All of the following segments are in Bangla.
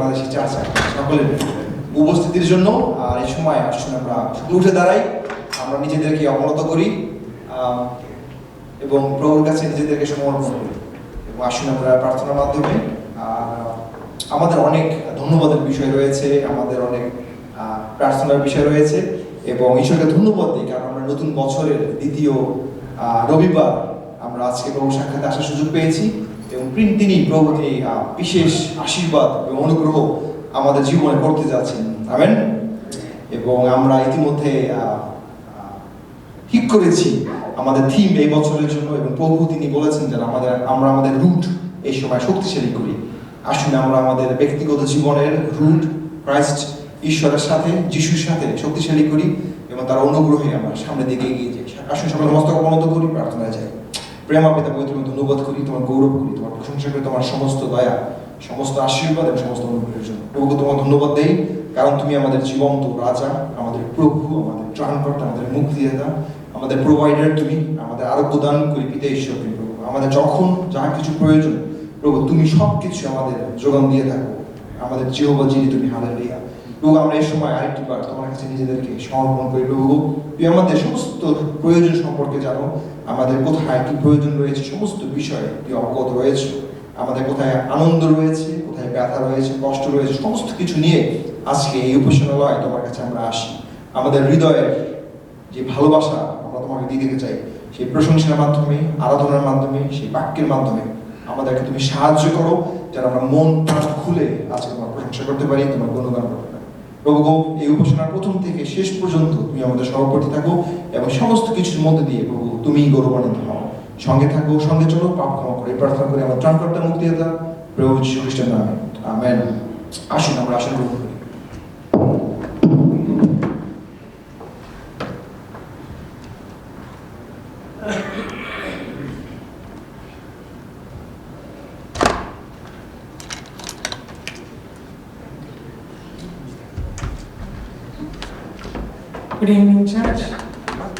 বাংলাদেশি চাচা সকলের উপস্থিতির জন্য। আর এই সময় আসুন আমরা উঠে দাঁড়াই, আমরা নিজেদেরকে অবনত করি এবং প্রভুর কাছে নিজেদেরকে সমর্পণ করি এবং আসুন আমরা প্রার্থনার মাধ্যমে। আমাদের অনেক ধন্যবাদের বিষয় রয়েছে, আমাদের অনেক প্রার্থনার বিষয় রয়েছে এবং ঈশ্বরকে ধন্যবাদ দিই কারণ আমরা নতুন বছরের দ্বিতীয় রবিবার আমরা আজকে প্রভু সাক্ষাতে আসার সুযোগ পেয়েছি এবং তিনি প্রভু তিনি বিশেষ আশীর্বাদ এবং অনুগ্রহ আমাদের জীবনে করতে যাচ্ছেন। আমেন। এবং আমরা ইতিমধ্যে ঠিক করেছি আমাদের থিম এই বছরের জন্য এবং প্রভু তিনি বলেছেন যে আমরা আমাদের রুট এই সময় শক্তিশালী করি। আসুন আমরা আমাদের ব্যক্তিগত জীবনের রুট ক্রাইস্ট ঈশ্বরের সাথে যিশুর সাথে শক্তিশালী করি এবং তার অনুগ্রহে আমরা সামনের দিকে এগিয়ে যাই। আসুন সবাই মস্তক অবনত করি, প্রার্থনায় যাই। প্রেমা পিতা পবিত্র ধন্যবাদ করি, তোমার গৌরব করি, তোমার প্রশংসা করি, তোমার সমস্ত দয়া, সমস্ত আশীর্বাদ এবং সমস্ত অনুগ্রহের জন্য। প্রভুকে তোমার ধন্যবাদ দেই কারণ তুমি আমাদের জীবন্ত রাজা, আমাদের প্রভু, আমাদের ত্রাণকর্তা, আমাদের মুক্তিদাতা, আমাদের প্রোভাইডার। তুমি আমাদের আরোগ্য দান করি পিতা ঈশ্বর। প্রভু আমাদের যখন যাহা কিছু প্রয়োজন প্রভু তুমি সব কিছু আমাদের যোগান দিয়ে থাকো। আমাদের জিহ্বা যিনি তুমি হালেলুয়া। প্রভু আমরা এই সময় আরেকটি বার তোমার কাছে নিজেদেরকে সমর্পণ করি। প্রভু তুমি আমাদের সমস্ত প্রয়োজন সম্পর্কে জানো, আমাদের কোথায় কি প্রয়োজন রয়েছে সমস্ত বিষয়ে তুমি অবগত রয়েছে। আমাদের কোথায় আনন্দ রয়েছে, কোথায় ব্যথা রয়েছে, কষ্ট রয়েছে, সমস্ত কিছু নিয়ে আজকে এই উপাসনালয়ে তোমার কাছে আমরা আসি। আমাদের হৃদয়ের যে ভালোবাসা আমরা তোমাকে দিয়ে দিতে চাই, সেই প্রশংসার মাধ্যমে, আরাধনার মাধ্যমে, সেই বাক্যের মাধ্যমে আমাদেরকে তুমি সাহায্য করো যেন আমরা মন প্রাণ খুলে আজকে তোমার প্রশংসা করতে পারি, তোমার গুণগান করতে পারি। প্রভু এই উপাসনার প্রথম থেকে শেষ পর্যন্ত তুমি আমাদের সহবর্তী থাকো এবং সমস্ত কিছুর মধ্যে দিয়ে প্রভু তুমি গৌরবান্বিত হও। সঙ্গে থাকো, সঙ্গে চলো, পাপ ক্ষমা করে প্রার্থনা করে আমার ত্রাণকর্তা মুক্তিদাতা প্রভু যীশু খ্রিস্টের নামে আমেন। আসুন আমরা আসন গ্রহণ করি। Good evening, church.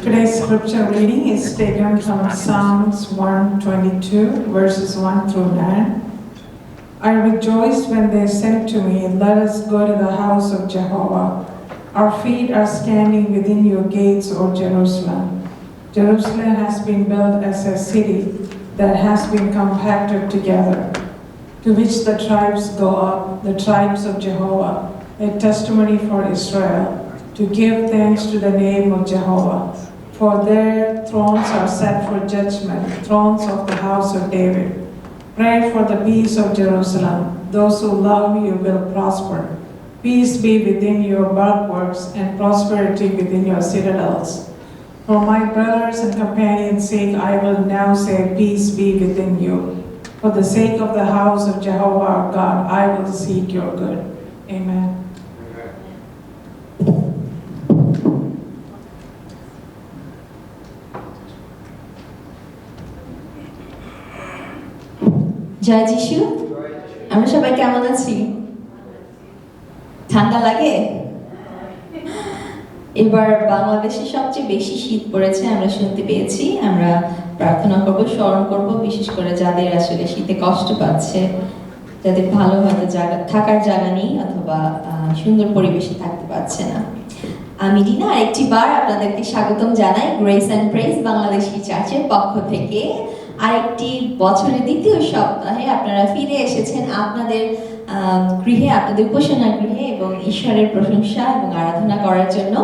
Today's scripture reading is taken from Psalms 122, verses 1 through 9. I rejoiced when they said to me, "Let us go to the house of Jehovah." Our feet are standing within your gates, O Jerusalem. Jerusalem has been built as a city that has been compacted together, to which the tribes go up, the tribes of Jehovah, a testimony for Israel, to give thanks to the name of Jehovah. For their thrones are set for judgment, thrones of the house of David. Pray for the peace of Jerusalem. Those who love you will prosper. Peace be within your bulwarks and prosperity within your citadels. For my brothers and companions' sake, I will now say, peace be within you. For the sake of the house of Jehovah our God, I will seek your good. Amen. জয় যিশু। আমরা সবাই কেমন আছি? ঠান্ডা লাগে? এবার বাংলাদেশে সবচেয়ে বেশি শীত পড়েছে আমরা শুনতে পেয়েছি। আমরা প্রার্থনা করব, স্মরণ করব, বিশেষ করে যাদের আসলে শীতে কষ্ট পাচ্ছে, যাদের ভালো হয়তো থাকার জায়গা নেই অথবা সুন্দর পরিবেশে থাকতে পারছে না। আমি ডিনা আরেকটি বার আপনাদেরকে স্বাগতম জানাই গ্রেস অ্যান্ড প্রেজ বাংলাদেশি চার্চের পক্ষ থেকে। আরেকটি বছরের দ্বিতীয় সপ্তাহে আপনারা ফিরে এসেছেন আপনাদের গৃহে, আপনাদের উপাসনা গৃহে এবং ঈশ্বরের প্রশংসা এবং আরাধনা করার জন্য।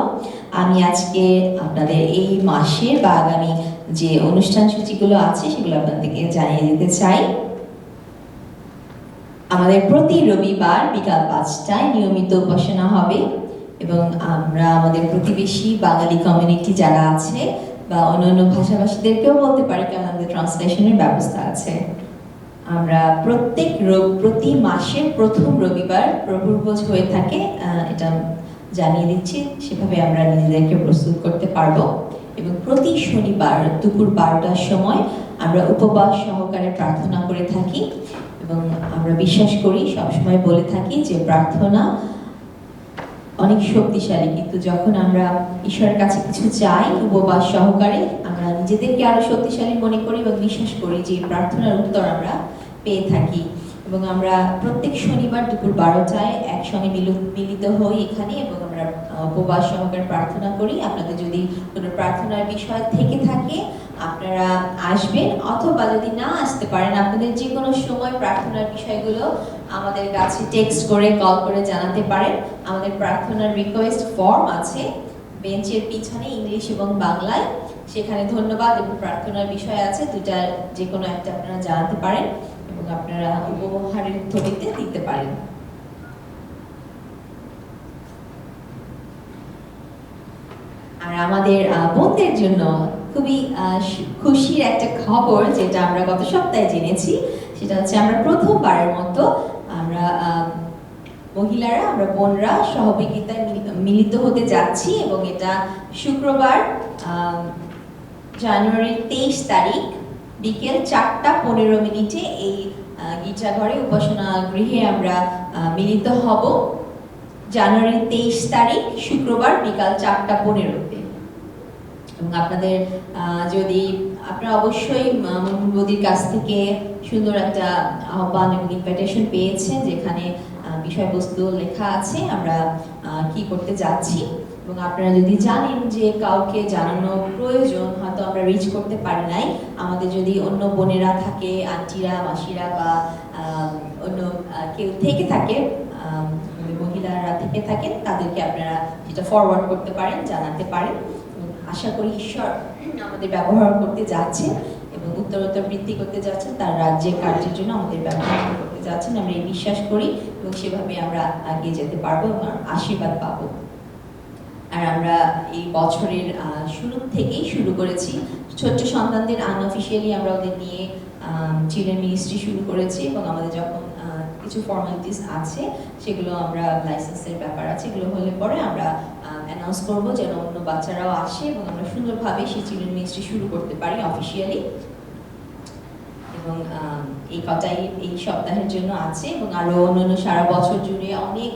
আমি আজকে আপনাদের এই মাসের বা আগামী যে অনুষ্ঠান সূচিগুলো আছে সেগুলো আপনাদেরকে জানিয়ে দিতে চাই। আমাদের প্রতি রবিবার বিকাল 5টায় নিয়মিত উপাসনা হবে এবং আমরা আমাদের প্রতিবেশী বাঙালি কমিউনিটি যারা আছে বা অন্যান্য ভাষাভাষীদেরকেও বলতে পারি কারণ আমাদের ট্রান্সলেশনের ব্যবস্থা আছে। আমরা প্রতি মাসের প্রথম রবিবার প্রভুর ভোজ হয়ে থাকে, এটা জানিয়ে দিচ্ছি, সেভাবে আমরা নিজেদেরকে প্রস্তুত করতে পারবো। এবং প্রতি শনিবার দুপুর 12টার সময় আমরা উপবাস সহকারে প্রার্থনা করে থাকি এবং আমরা বিশ্বাস করি, সবসময় বলে থাকি যে প্রার্থনা অনেক শক্তিশালী, কিন্তু যখন আমরা ঈশ্বরের কাছে কিছু চাই উপবাস সহকারে আমরা নিজেদেরকে আরো শক্তিশালী মনে করি এবং বিশ্বাস করি যে প্রার্থনার উত্তর আমরা পেয়ে থাকি। এবং আমরা প্রত্যেক শনিবার দুপুর 12টায় একসঙ্গে মিলিত হই এখানে এবং আমরা উপবাস সহকারে প্রার্থনা করি। আপনাদের যদি কোনো প্রার্থনার বিষয় থেকে থাকে আপনারা আসবেন, অথবা যদি না আসতে পারেন আপনাদের যে কোনো সময় প্রার্থনার বিষয়গুলো আমাদের কাছে টেক্সট করে কল করে জানাতে পারেন। আমাদের প্রার্থনার রিকোয়েস্ট ফর্ম আছে বেঞ্চের পিছনে, ইংলিশ এবং বাংলায়। সেখানে ধন্যবাদ এবং প্রার্থনার বিষয় আছে, দুটার যে কোনো একটা আপনারা জানাতে পারেন এবং আপনারা উপহারের থলিতে দিতে পারেন। আর আমাদের বোনদের জন্য খুবই খুশির একটা খবর, যেটা আমরা গত সপ্তাহে জেনেছি, সেটা হচ্ছে আমরা প্রথমবারের মতো আমরা মহিলারা, আমরা বোনরা সহযোগিতায় মিলিত হতে যাচ্ছি এবং এটা শুক্রবার জানুয়ারির 23 তারিখ বিকেল 4:15 এই গির্জাঘরে উপাসনা গৃহে আমরা মিলিত হব। জানুয়ারির 23 তারিখ শুক্রবার বিকাল 4:15-তে। এবং আপনাদের যদি আপনারা অবশ্যই মোদির কাছ থেকে সুন্দর একটা আহ্বান এবং ইনভাইটেশন পেয়েছেন, যেখানে বিষয়বস্তু লেখা আছে আমরা কি করতে যাচ্ছি। এবং আপনারা যদি জানেন যে কাউকে জানানো প্রয়োজন, হয়তো আমরা রিচ করতে পারি নাই, আমাদের যদি অন্য বোনেরা থাকে, আন্টিরা, মাসিরা বা অন্য কেউ থেকে থাকে, মহিলারা থেকে থাকেন, তাদেরকে আপনারা যেটা ফরওয়ার্ড করতে পারেন, জানাতে পারেন। আশা করি ঈশ্বর আমাদের ব্যবহার করতে যাচ্ছেন এবং উত্তরোত্তর বৃদ্ধি করতে যাচ্ছেন, তার রাজ্যের কার্যের জন্য আমাদের ব্যবহার করতে যাচ্ছেন, আমরা এই বিশ্বাস করি এবং সেভাবে আমরা এগিয়ে যেতে পারবো এবং আশীর্বাদ পাবো। আর আমরা এই বছরের শুরু থেকেই শুরু করেছি ছোট্ট সন্তানদের আনঅফিশিয়ালি আমরা ওদের নিয়ে চিলড্রেন মিনিস্ট্রি শুরু করেছি এবং আমাদের যখন কিছু ফর্মালিটিস আছে, সেগুলো আমরা লাইসেন্সের ব্যাপার আছে, এগুলো হলে পরে আমরা অ্যানাউন্স করবো যেন অন্য বাচ্চারাও আসে এবং আমরা সুন্দরভাবে সেই চিলড্রেন মিনিস্ট্রি শুরু করতে পারি অফিসিয়ালি। এবং এই কথাই এই সপ্তাহের জন্য আছে এবং আরো অন্যান্য সারা বছর জুড়ে অনেক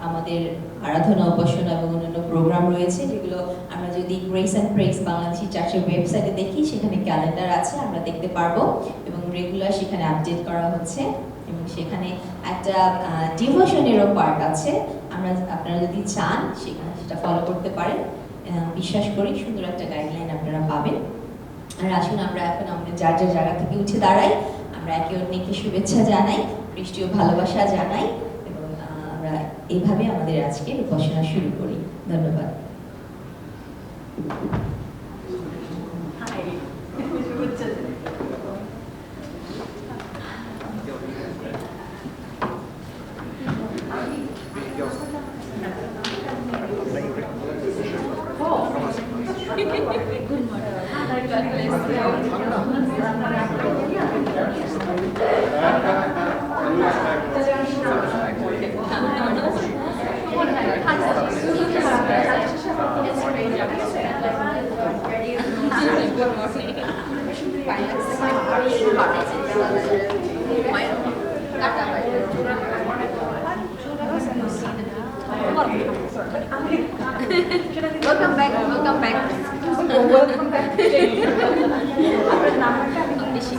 আমাদের আরাধনা, উপাসনা এবং অন্যান্য প্রোগ্রাম রয়েছে, যেগুলো আমরা যদি গ্রেস অ্যান্ড প্রেস বাংলাদেশি চার্চের ওয়েবসাইটে দেখি, সেখানে ক্যালেন্ডার আছে, আমরা দেখতে পারবো এবং রেগুলার সেখানে আপডেট করা হচ্ছে এবং সেখানে একটা ডিভোশনেরও পার্ট আছে। আপনারা যদি চান সেখানে সেটা ফলো করতে পারেন। বিশ্বাস করি সুন্দর একটা গাইডলাইন আপনারা পাবেন। আর আসুন আমরা এখন আমাদের যার যার জায়গা থেকে উঠে দাঁড়াই, আমরা একে অন্যকে শুভেচ্ছা জানাই, খ্রিস্টীয় ভালোবাসা জানাই এবং আমরা এইভাবে আমাদের আজকের উপাসনা শুরু করি। ধন্যবাদ। Welcome back. Welcome back. Welcome back. আপনার নামটা আমি বেশি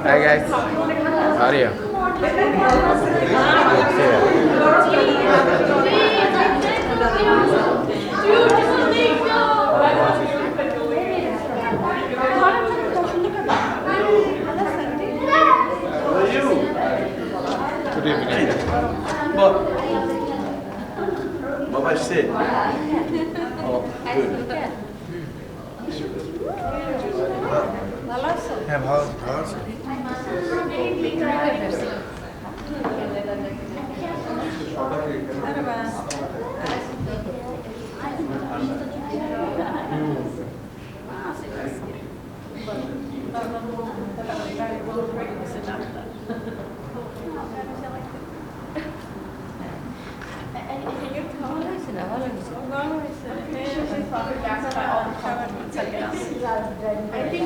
Hi guys, how are you? Good evening. Baba said. Oh, good. হ্যাঁ ভালো ভালো আছে I think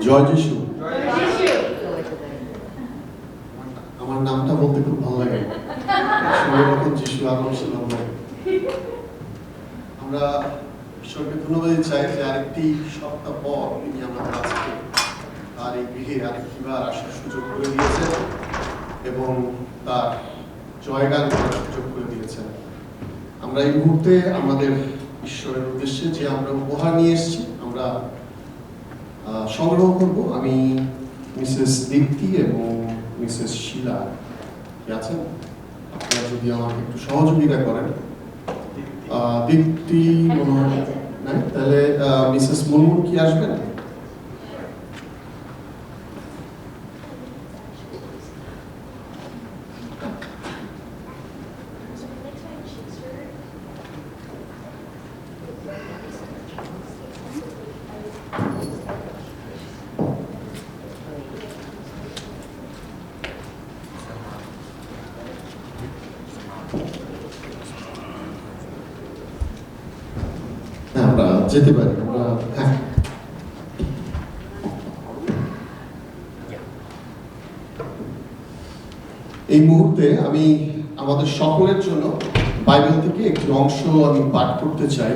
জয় যিশু। আমার নামটা বলতে খুব ভালো লাগে, যখন যিশু আগমন ছিল। আমরা ঈশ্বরকে ধন্যবাদ চাই যে আরেকটি সপ্তাহ পর তিনি আমাদের আজকে আর এই গৃহে আরেকটিবার আসার সুযোগ করে দিয়েছেন এবং তার জয়গান করার সুযোগ করে দিয়েছেন। আমরা এই মুহূর্তে আমাদের ঈশ্বরের উদ্দেশ্যে যে আমরা উপহার নিয়ে এসেছি আমরা সংগ্রহ করব। আমি মিসেস দীপ্তি এবং মিসেস শিলা কি আছেন, আপনারা যদি আমাকে একটু সহযোগিতা করেন। দীপ্তি মনে হয় নাই, তাহলে মিসেস মুনমুন কি আসবেন? আমরা যেতে পারি। হ্যাঁ, এই মুহূর্তে আমি আমাদের সকলের জন্য বাইবেল থেকে একটি অংশ আমি পাঠ করতে চাই,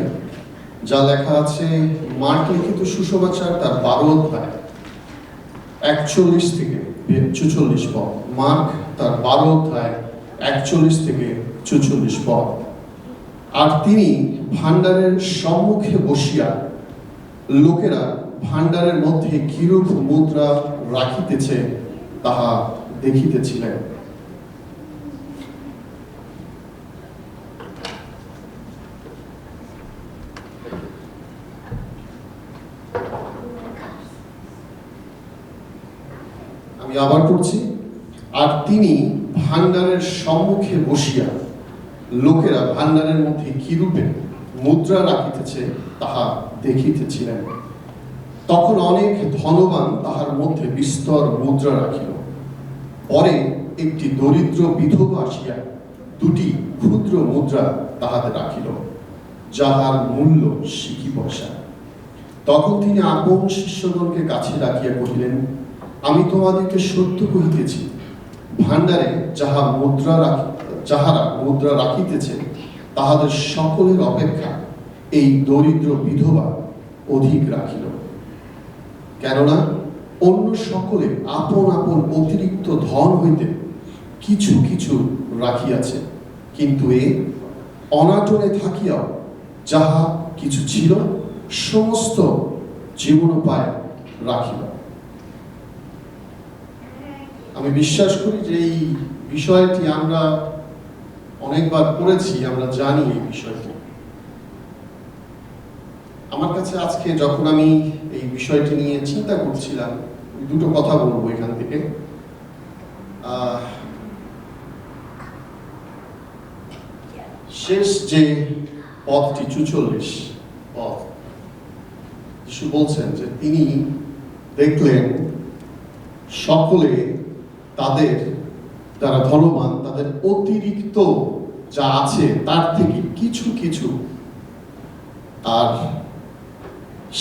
যা লেখা আছে মার্ক লিখিত সুসমাচার তার 12 অধ্যায় 41 থেকে 44 পদ। মার্ক তার 12 অধ্যায় 41 থেকে 44 পদ। আর তিনি ভাণ্ডারের সম্মুখে বসিয়া লোকেরা ভাণ্ডারের মধ্যে কিরূপ মুদ্রা রাখিতেছে তাহা দেখিতেছিলেন। আমি আবার পড়ছি। আর তিনি ভাণ্ডারের সম্মুখে বসিয়া লোকেরা ভাণ্ডারের মধ্যে কিরূপে মুদ্রা রাখিতেছে তাহা দেখিতেছিলেন। তখন অনেক ধনবান তাহার মধ্যে বিস্তর মুদ্রা রাখিল। পরে একটি দরিদ্র বিধবা আসিয়া 2টি ক্ষুদ্র মুদ্রা তাহাতে রাখিল, যাহার মূল্য সিকি পয়সা। তখন তিনি আপন শিষ্যগণকে কাছে রাখিয়া কহিলেন, আমি তোমাদেরকে সত্য কহিতেছি, ভাণ্ডারে যাহারা মুদ্রা রাখিতেছে তাহাদের সকলের অপেক্ষা এই দরিদ্র বিধবা অধিক রাখিল। কেননা অন্য সকলে আপন আপন অতিরিক্ত ধন হইতে কিছু কিছু রাখিয়াছে, কিন্তু এ অনাটনে থাকিয়াও যাহা কিছু ছিল সমস্ত জীবনোপায় রাখিল। আমি বিশ্বাস করি যে এই বিষয়টি আমরা অনেকবার পড়েছি, আমরা জানি এই বিষয়টি। আমার কাছে আজকে যখন আমি এই বিষয়টি নিয়ে চিন্তা করছিলাম, দুটো কথা বলবো এখান থেকে। শেষ যে পদটি 44 পদ, যিশু বলছেন যে তিনি দেখলেন সকলে তাদের যারা ধনবান তাদের অতিরিক্ত যা আছে তার থেকে কিছু কিছু, আর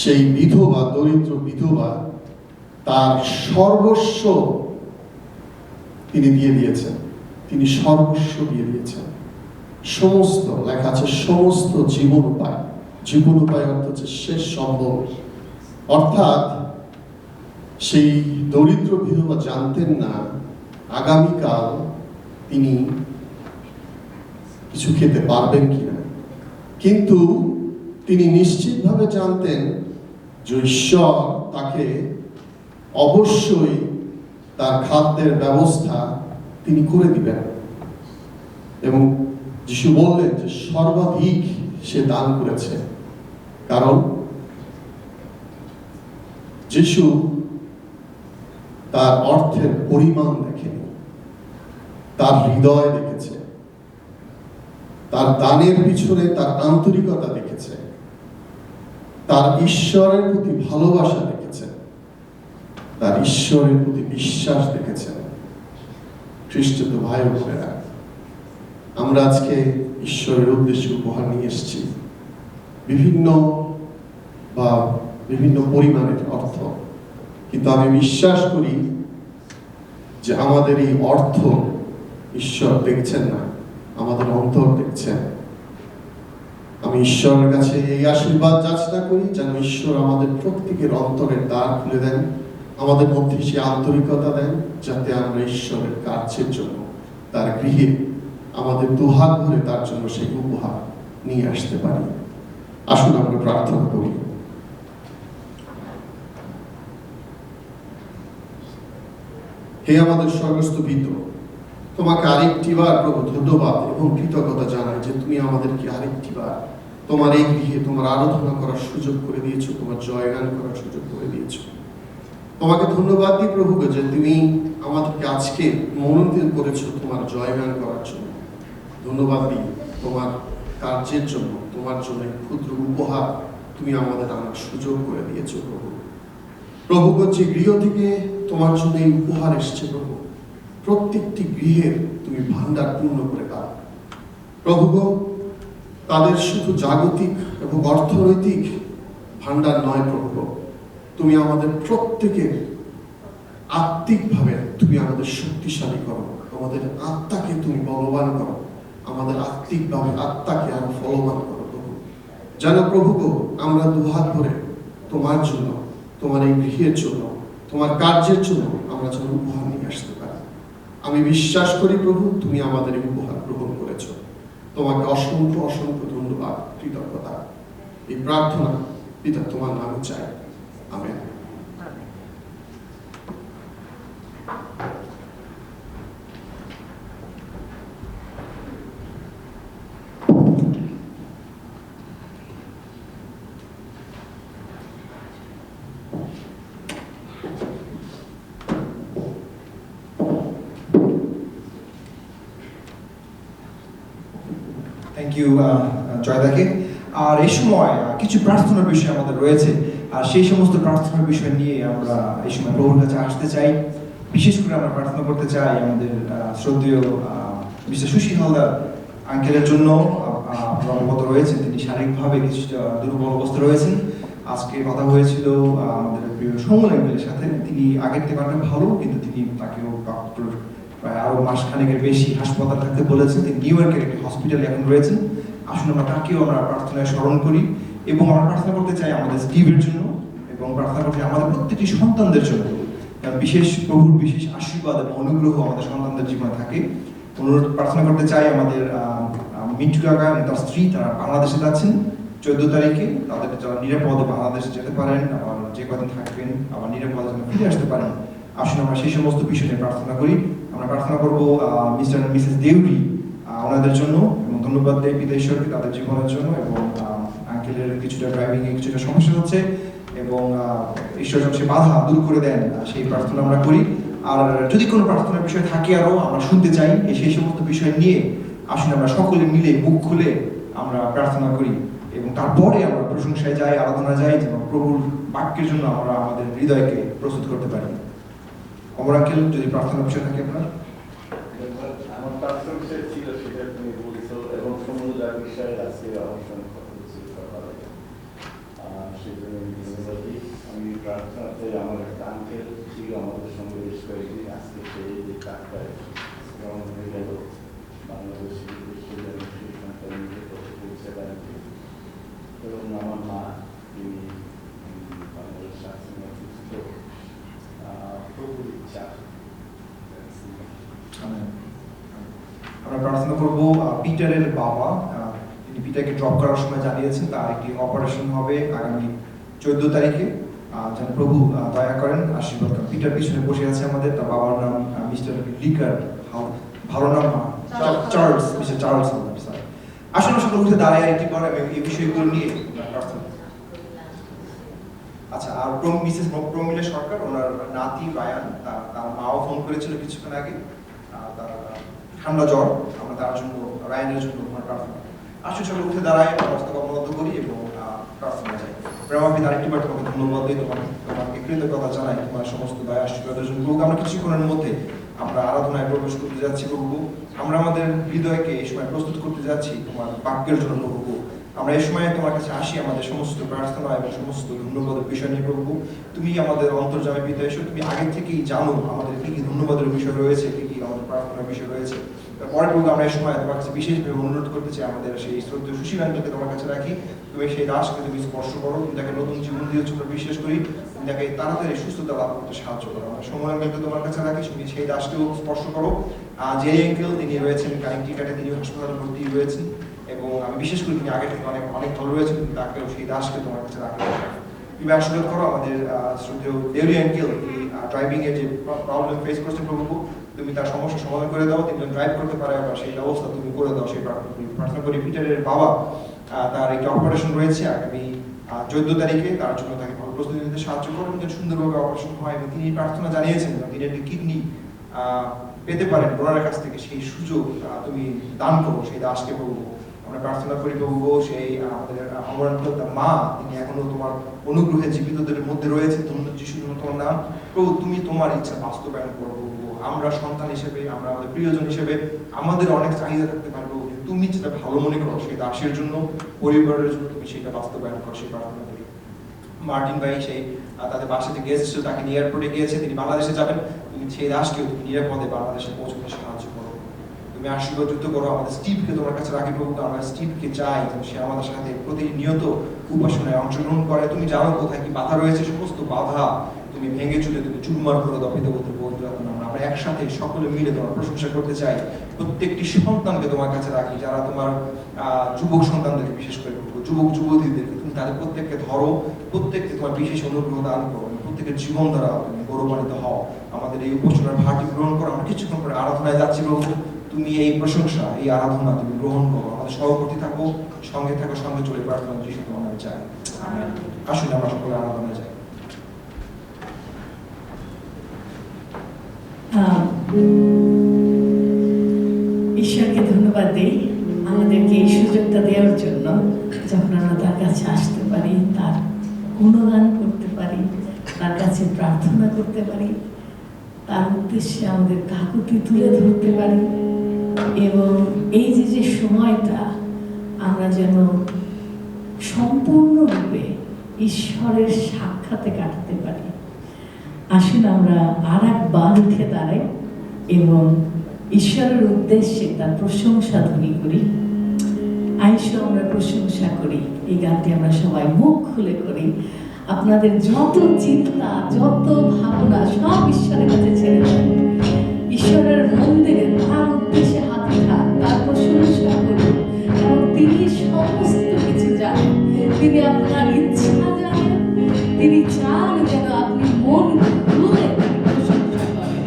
সেই বিধবা দরিদ্র বিধবা তার সর্বস্ব তিনি দিয়ে দিয়েছেন। তিনি সর্বস্ব দিয়ে দিয়েছেন, সমস্ত লেখা আছে সমস্ত জীবন উপায়। জীবন উপায় অর্থ হচ্ছে শেষ সম্ভব। অর্থাৎ সেই দরিদ্র বিধবা জানতেন না আগামীকাল তিনি কিছু খেতে পারবেন কিনা, কিন্তু তিনি নিশ্চিতভাবে জানতেন যে ঈশ্বর তাকে অবশ্যই তার খাদ্যের ব্যবস্থা তিনি করে দিবেন। এবং যিশু বললেন যে সর্বাধিক সে দান করেছে, কারণ যিশু তার অর্থের পরিমাণ দেখেনি, তার হৃদয় দেখেছে, তার দানের পিছনে তার আন্তরিকতা দেখেছে, তার ঈশ্বরের প্রতি ভালোবাসা দেখেছে, তার ঈশ্বরের প্রতি বিশ্বাস দেখেছে। খ্রিস্টান ভাই ও বোনেরা, আমরা আজকে ঈশ্বরের উদ্দেশ্যে উপহার নিয়ে এসেছি বিভিন্ন পরিমাণের অর্থ, কিন্তু আমি বিশ্বাস করি যে আমাদের এই অর্থ ঈশ্বর দেখছেন না, আমাদের অন্তর দেখছেন। আমি ঈশ্বরের কাছে এই আশীর্বাদ যাচনা করি যেন ঈশ্বর আমাদের প্রত্যেকের অন্তরের দ্বার খুলে দেন, আমাদের মধ্যে সে আন্তরিকতা দেন, যাতে আমরা ঈশ্বরের কার্যের জন্য তার গৃহে আমাদের দুহাত ভরে তার জন্য সেই উপহার নিয়ে আসতে পারি। আসুন আমরা প্রার্থনা করি। হে আমাদের স্বর্গস্থ পিতা, তোমাকে আরেকটিবার প্রভু ধন্যবাদ এবং কৃতজ্ঞতা জানাই যে তুমি আমাদেরকে আরেকটিবার তোমার এই গৃহে তোমার আরাধনা করার সুযোগ করে দিয়েছো, তোমার জয়গান করার সুযোগ করে দিয়েছো। তোমাকে ধন্যবাদ দিই প্রভু যে তুমি আমাদেরকে আজকে মনোনীত করেছো তোমার জয়গান করার জন্য। ধন্যবাদ দিই তোমার কার্যের জন্য, তোমার জন্য ক্ষুদ্র উপহার তুমি আমাদের আনার সুযোগ করে দিয়েছো প্রভু। প্রভু যে গৃহ থেকে তোমার জন্য এই উপহার এসছে প্রভু, প্রত্যেকটি গৃহের তুমি ভান্ডার পূর্ণ করে দাও প্রভু। তাদের শুধু জাগতিক এবং অর্থনৈতিক ভান্ডার নয় প্রভু, তুমি আমাদের প্রত্যেকের আত্মিকভাবে তুমি আমাদের শক্তিশালী করো, আমাদের আত্মাকে তুমি বলবান করো, আমাদের আত্মিকভাবে আত্মাকে আরো ফলবান করো প্রভু। যেন প্রভু আমরা দুহাত ভরে তোমার জন্য, তোমার এই গৃহের জন্য, তোমার কার্যের জন্য আমরা যেন উপহার নিয়ে আসতে পারি। আমি বিশ্বাস করি প্রভু তুমি আমাদের এই উপহার গ্রহণ করেছো। তোমাকে অসংখ্য অসংখ্য ধন্যবাদ, কৃতজ্ঞতা। এই প্রার্থনা পিতা তোমার নামে চাই, আমেন। থ্যাংক ইউ জয়দাকে। আর এই সময় কিছু প্রার্থনার বিষয় আমাদের রয়েছে, আর সেই সমস্ত প্রার্থনার বিষয় নিয়ে আমরা এই সময় প্রভুর কাছে আসতে চাই। বিশেষ করে আমরা প্রার্থনা করতে চাই আমাদের শ্রদ্ধেয় মিস্টার সুশীল হালদার আঙ্কেলের জন্য। অবগত রয়েছেন তিনি শারীরিকভাবে কিছুটা দুর্বল অবস্থা রয়েছেন। আজকে কথা হয়েছিল আমাদের প্রিয় সমল আঙ্কেলের সাথে, তিনি আগের থেকে অনেক ভালো, কিন্তু তিনি তাকেও ডক্টর প্রায় আরো মাসখানেকের বেশি হাসপাতাল থাকতে বলেছেন। তিনি নিউ ইয়র্কের একটি হসপিটালে এখন রয়েছেন। আসুন আমরা তাকেও আমরা প্রার্থনায় স্মরণ করি এবং আমরা প্রার্থনা করতে চাই আমাদের স্টিভের জন্য এবং প্রার্থনা করতে চাই আমাদের প্রত্যেকটি সন্তানদের জন্য। বিশেষ প্রভুর বিশেষ আশীর্বাদ এবং অনুগ্রহ আমাদের সন্তানদের জীবনে থাকে। অনুরোধ প্রার্থনা করতে চাই আমাদের মিন্টু কাকা এবং তার স্ত্রী, তারা বাংলাদেশে যাচ্ছেন 14 তারিখে। তাদের যারা নিরাপদে বাংলাদেশে যেতে পারেন, আবার যে কদিন থাকবেন আবার নিরাপদে যেন ফিরে আসতে পারেন। আসুন আমরা সেই সমস্ত বিষয় নিয়ে প্রার্থনা করি। আমরা প্রার্থনা করবো মিস্টার এন্ড মিসেস দেউরি ওনাদের জন্য, এবং ধন্যবাদ দেই পিতা ঈশ্বরকে তাদের জীবনের জন্য। এবং আঙ্কেলের কিছুটা ড্রাইভিং এ কিছুটা সমস্যা হচ্ছে এবং ঈশ্বর যেন সে বাধা দূর করে দেন, সেই প্রার্থনা আমরা করি। আর যদি কোনো প্রার্থনার বিষয় থাকে আরো আমরা শুনতে চাই, সেই সমস্ত বিষয় নিয়ে আসুন আমরা সকলে মিলে মুখ খুলে আমরা প্রার্থনা করি এবং তারপরে আমরা প্রশংসায় যাই, আরাধনা যাই, যেন প্রভুর বাক্যের জন্য আমরা আমাদের হৃদয়কে প্রস্তুত করতে পারি। অমর আঙ্কেল, যদি প্রার্থনার বিষয় থাকে আপনার। আমার প্রার্থনা বিষয় ছিল সেটা তুমি বলেছ, এবং সমুদ্র বিষয়ে আজকে অনুষ্ঠান সেই জন্য ধন্যবাদ দিই। আমি প্রার্থনাতে আমার একটা আঙ্কেল ছিল আমাদের সঙ্গে বেশ কয়েকদিন, আজকে সেই যে কাজটায় ভ্রমণ হয়ে গেল বাংলাদেশি সেই সন্তানকে পৌঁছে পারেন। এবং আমার মা, তিনি বাংলাদেশ আছেন অসুস্থ, প্রভুর ইচ্ছা। আমরা প্রার্থনা করব পিটারের বাবা, তিনি পিটারকে ড্রপ করার সময় জানিয়েছেন তার একটি অপারেশন হবে আগামী 14 তারিখে। যেন প্রভু দয়া করেন, আশীর্বাদ করেন। পিটার পিছনে বসে আছে আমাদের, তার বাবার নাম মিস্টার লিকার, ভালো নাম চার্লস, মিস্টার চার্লস। আসুন সকল উঠে দাঁড়ায় একটি পরে এই বিষয়গুলো নিয়ে প্রার্থনা। আচ্ছা, আর মিসেস প্রমিলা সরকার, ওনার নাতি রায়ান, তার মাও ফোন করেছিল কিছুক্ষণ আগে, তার ঠান্ডা জ্বর। আমরা তার জন্য, রায়ানের জন্য প্রার্থনা। আসুন সকল উঠে দাঁড়ায়, অবস্থা অবনত করি এবং প্রার্থনা যাই। প্রেমাপি আরেকটিবার তোমাকে ধন্যবাদ দিই, তোমাকে কৃতজ্ঞতা জানাই তোমার সমস্ত দয়া আশীর্বাদের জন্য। আমরা কিছুক্ষণের মধ্যে আমরা আরাধনায় প্রবেশ করতে যাচ্ছি প্রভু। আমরা আমাদের হৃদয়কে এই সময় প্রস্তুত করতে যাচ্ছি তোমার বাক্যের জন্য প্রভু। আমরা এই সময় তোমার কাছে আসি আমাদের সমস্ত প্রার্থনা এবং সমস্ত ধন্যবাদের বিষয় নিয়ে প্রভু। তুমি আমাদের অন্তর্যামী পিতা এসো, তুমি আগে থেকেই জানো আমাদের কি কি ধন্যবাদের বিষয় রয়েছে, কি কি আমাদের প্রার্থনার বিষয় রয়েছে। পরে প্রভু আমরা এই সময় তোমার কাছে বিশেষভাবে অনুরোধ করতে চাই, আমাদের সেই শ্রদ্ধেয় সুশীল আঙ্কেলকে তোমার কাছে রাখি। তুমি সেই দাসকে তুমি স্পর্শ করো, তুমি তাকে নতুন জীবন দিয়েছো আমরা বিশ্বাস করি। তুমি তাকে তাড়াতাড়ি সুস্থতা লাভ করতে সাহায্য করো। আমরা সময় আঙ্কেলকে তোমার কাছে রাখি, তুমি সেই দাসকেও স্পর্শ করো। যে আঙ্কেল তিনি রয়েছেন কানেক্টিকাটে, তিনি হাসপাতালে ভর্তি রয়েছেন এবং আমি বিশেষ করি তিনি আগে থেকে অনেক অনেক ভালো রয়েছেন, কিন্তু তাকেও সেই দাসকে তোমার কাছে রাখা। তুমি আশীর্বাদ করো আমাদের শ্রদ্ধেয় দেউরি আঙ্কেল, তিনি ড্রাইভিং এর যে প্রবলেম ফেস করছেন প্রভু, তুমি তার সমস্যা সমাধান করে দাও, তিনি ড্রাইভ করতে পারে বা সেই ব্যবস্থা তুমি করে দাও, সেই প্রার্থনা করি। পিটারের বাবা তার একটি অপারেশন রয়েছে আগামী 14 তারিখে, তার জন্য তাকে ভালো প্রস্তুতি নিতে সাহায্য করো, কিন্তু সুন্দরভাবে অপারেশন হয় এবং তিনি প্রার্থনা জানিয়েছেন তিনি একটি কিডনি পেতে পারেন ডোনারের কাছ থেকে, সেই সুযোগ তুমি দান করো সেই দাসকে প্রভু। আমরা প্রার্থনা করি প্রভু সেই আমাদের অমরান্ত মা, তিনি এখনো তোমার অনুগ্রহে জীবিতদের মধ্যে রয়েছে, ধন্য যিশু তোমার নাম প্রভু। তুমি তোমার ইচ্ছা বাস্তবায়ন করো প্রভু। আমরা সন্তান হিসেবে, আমরা আমাদের প্রিয়জন হিসেবে আমাদের অনেক চাহিদা থাকতে পারবো, তুমি যেটা ভালো মনে করো সেই দাসের জন্য, পরিবারের জন্য তুমি সেটা বাস্তবায়ন করো, সেই প্রার্থনা করি। মার্টিন ভাই সেই তাদের বাসাতে গেস্ট ছিল, তাকে নিয়ে এয়ারপোর্টে গিয়েছে, তিনি বাংলাদেশে যাবেন, তুমি সেই দাসকেও তুমি নিরাপদে বাংলাদেশে পৌঁছতে সাহায্য করো। তুমি আশীর্বাদ যুক্ত করো আমাদের স্টিভকে তোমার কাছে রাখি প্রভু। আমরা স্টিভকে চাই যেন সে আমাদের সাথে প্রতিনিয়ত উপাসনায় অংশগ্রহণ করে। তুমি জানো কোথায় কি বাধা রয়েছে, সমস্ত বাধা তুমি ভেঙে চুলে তুমি চুরমার করে দাও পিতাপুত্র পবিত্র আত্মার নামে। আমরা একসাথে সকলে মিলে তোমার প্রশংসা করতে চাই। প্রত্যেকটি সন্তানকে তোমার কাছে রাখি, যারা তোমার যুবক সন্তানদেরকে বিশেষ করে যুবক যুবতীদেরকে তুমি তাদের প্রত্যেককে ধরো, প্রত্যেককে তোমার বিশেষ অনুগ্রহ দান করো, প্রত্যেকের জীবন দ্বারা তুমি গৌরবান্বিত হও। আমাদের এই উপাসনার ভারটি গ্রহণ করো। আমরা কিছুক্ষণ পরে আরাধনায় যাচ্ছি প্রভু, তুমি এই প্রশংসা এই আরাধনা তুমি গ্রহণ করো। আমাদের সহবর্তী থাকো, সঙ্গে থাকো, সঙ্গে চলে প্রার্থনা যিশু তোমার নামে চাই। আসুন আমরা সকলে আরাধনায় যাই। ঈশ্বরকে ধন্যবাদ দিই আমাদেরকে এই সুযোগটা দেওয়ার জন্য, যখন আমরা তার কাছে আসতে পারি, তার গুণগান করতে পারি, তার কাছে প্রার্থনা করতে পারি, তার উদ্দেশ্যে আমাদের কাকুতি তুলে ধরতে পারি এবং এই যে সময়টা আমরা যেন সম্পূর্ণরূপে ঈশ্বরের সাক্ষাতে কাটাতে পারি। আসুন আমরা আর একবার উঠে দাঁড়াই এবং ঈশ্বরের উদ্দেশ্যে তার প্রশংসা ধ্বনি করি। আইসো আমরা প্রশংসা করি। এই গানটি আমরা সবাই মুখ খুলে করি। আপনাদের যত চিন্তা, যত ভাবনা সব ঈশ্বরের কাছে ছেড়ে দেন। ঈশ্বরের মন্দিরে তার উদ্দেশ্যে হাত উঠা, তার প্রশংসা করুন, কারণ তিনি সমস্ত কিছু জানেন। তিনি আপনার ইচ্ছা জানেন, তিনি চান যেন আপনি মন খুলে প্রশংসা করেন।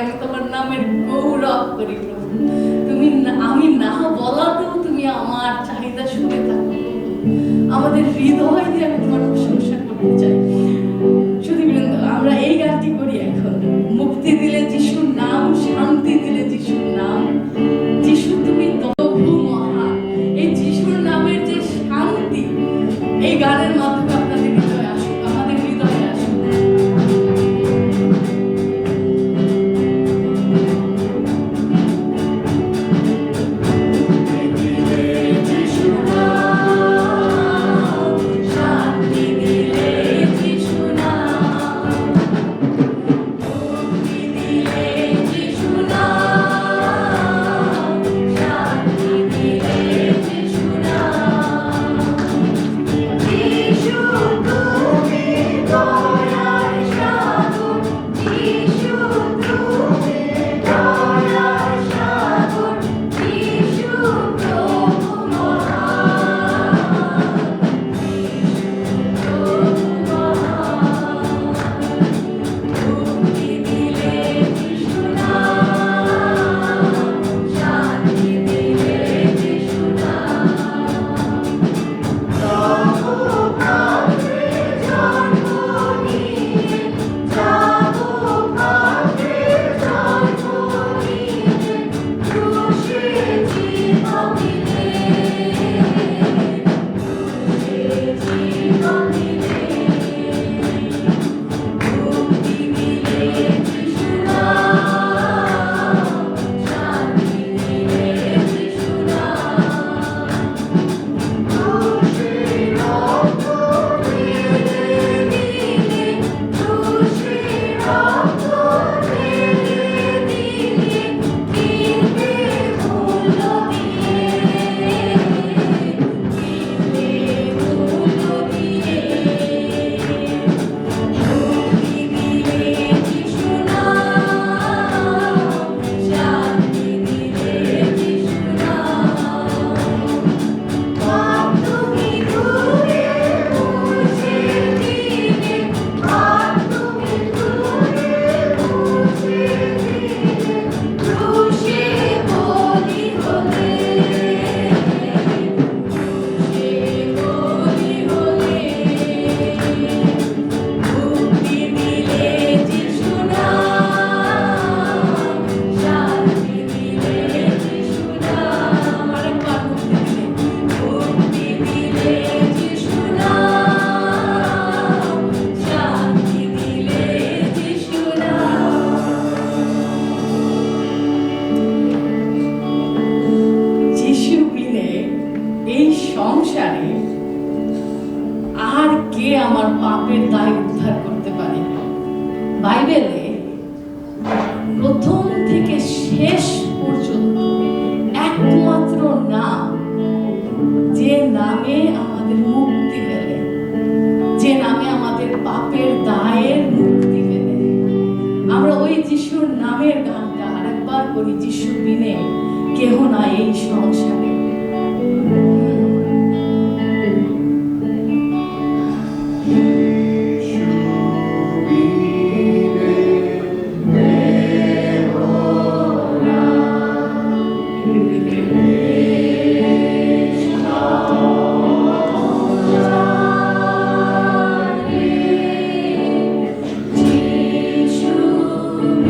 আমি তোমার নামের গৌরব করি প্রভু। তুমি আমি না বলাতেও তুমি আমার চাহিদা শুনে থাকো। আমাদের হৃদয় দিয়ে আমি তোমার প্রশংসা করতে চাই। সুধীবৃন্দ, আমরা এই গানটি করি এখন। মুক্তি দিলে যিশুর নাম, শান্তি দিলে যিশুর নাম। যিশু তুমি প্রভু মহান। এই যিশুর নামের যে শান্তি এই গানের মাধ্যমে আপনাদের হৃদয়ে আসুক, আমাদের হৃদয়ে আসুক। সংসারে আর কে আমার পাপের দায় উদ্ধার করতে পারে? বাইবেলে প্রথম থেকে শেষ পর্যন্ত একমাত্র নাম, যে নামে আমাদের মুক্তি মেলে, যে নামে আমাদের পাপের দায়ের মুক্তি মেলে। আমরা ওই যিশুর নামের গানটা আরেকবার করি। যিশু বিনে কেহ না এই সংসারে। যিশু বিনে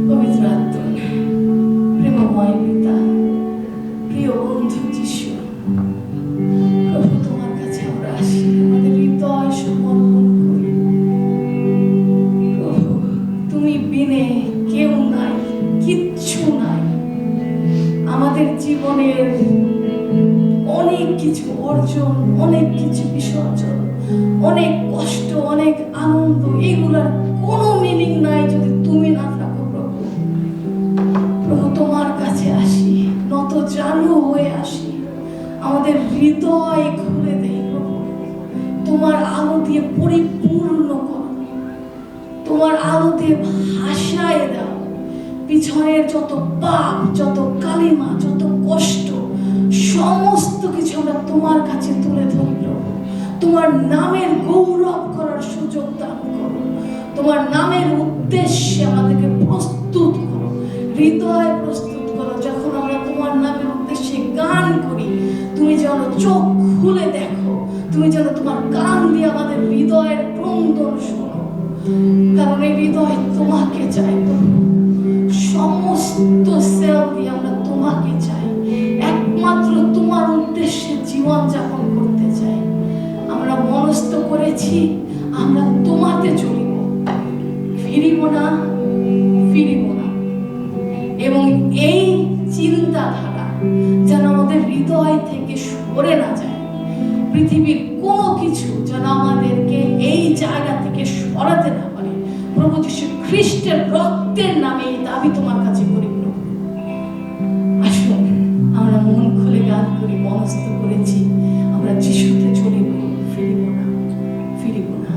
পবিত্র আত্মা, প্রেমময় পিতা, প্রিয় বন্ধু যিশু, প্রভু তোমার কাছে আমরা আসি, আমাদের হৃদয় সমর্পণ করি। প্রভু তুমি বিনে কেউ নাই, কিচ্ছু নাই। আমাদের জীবনের অনেক কিছু অর্জন, অনেক কিছু বিসর্জন, অনেক কষ্ট, অনেক আনন্দ, এগুলার কোনো মিনিং নাই যদি তুমি না থাকো। প্রভু প্রভু তোমার কাছে আসি, নত জানু হয়ে আসি, আমাদের হৃদয় খুলে দেই। প্রভু তোমার আলো দিয়ে পরিপূর্ণ করো, তোমার আলো দিয়ে ভাসায় দাও। পিছনের যত পাপ, যত কালিমা, যত কষ্ট, সমস্ত কিছু আমরা তোমার কাছে তুলে ধরি। প্রভু তোমার নামের গৌরব করার সুযোগ দান করো, তোমার নামের উদ্দেশ্যে আমাদেরকে প্রস্তুত করো, হৃদয় প্রস্তুত করো। যখন আমরা তোমার নামের উদ্দেশ্যে গান করি, তুমি যেন চোখ খুলে দেখো, তুমি যেন তোমার কান দিয়ে আমাদের হৃদয়ের ক্রন্দন শোনো, কারণ এই হৃদয় তোমাকে চাই। প্রভু সমস্ত সেল দিয়ে আমরা তোমাকে চাই, একমাত্র তোমার উদ্দেশ্যে জীবন যাপন করতে চাই। আমরা মনস্থ করেছি আমরা তোমাতে চলিব, ফিরিব না, ফিরিব না। এবং এই চিন্তাধারা যেন আমাদের হৃদয় থেকে সরে না যায়। পৃথিবীর কোনো কিছু যেন আমাদেরকে এই জায়গা থেকে সরাতে না পারে। প্রভু যীশু খ্রিস্টের রক্তের নামে এই দাবি তোমার কাছে করি। প্রভু আসুন আমরা মন খুলে গান করি, মনস্থ করেছি আমরা যিশুতে চলিব, ফিরিব না, ফিরিব না।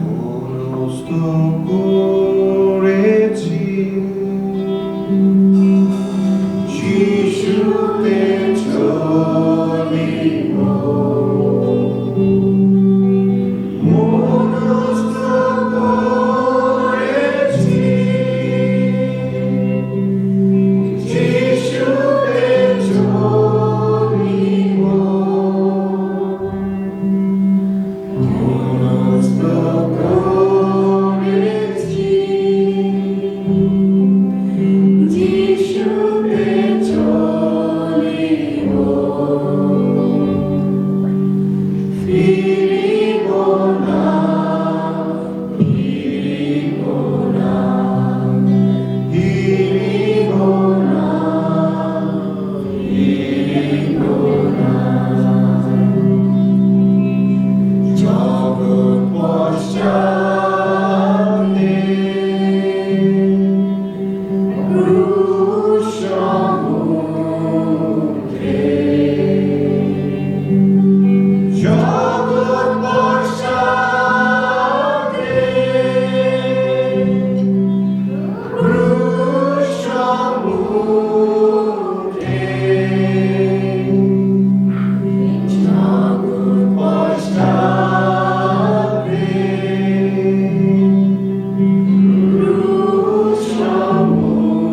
মনস্থ করেছি যিশুতে চলিব, মনস্থ করেছি যিশুতে চলিব, মনস্থ করেছি যিশুতে চলিব, ফিরিব না, ফিরিব না, ফিরিব না, ফিরিব না। জগৎ পশ্চাতে ক্রুশ সমুদ্রে, জগৎ পশ্চাতে ক্রুশ সমুদ্রে, জগৎ পশ্চাতে ক্রুশ সমুদ্রে,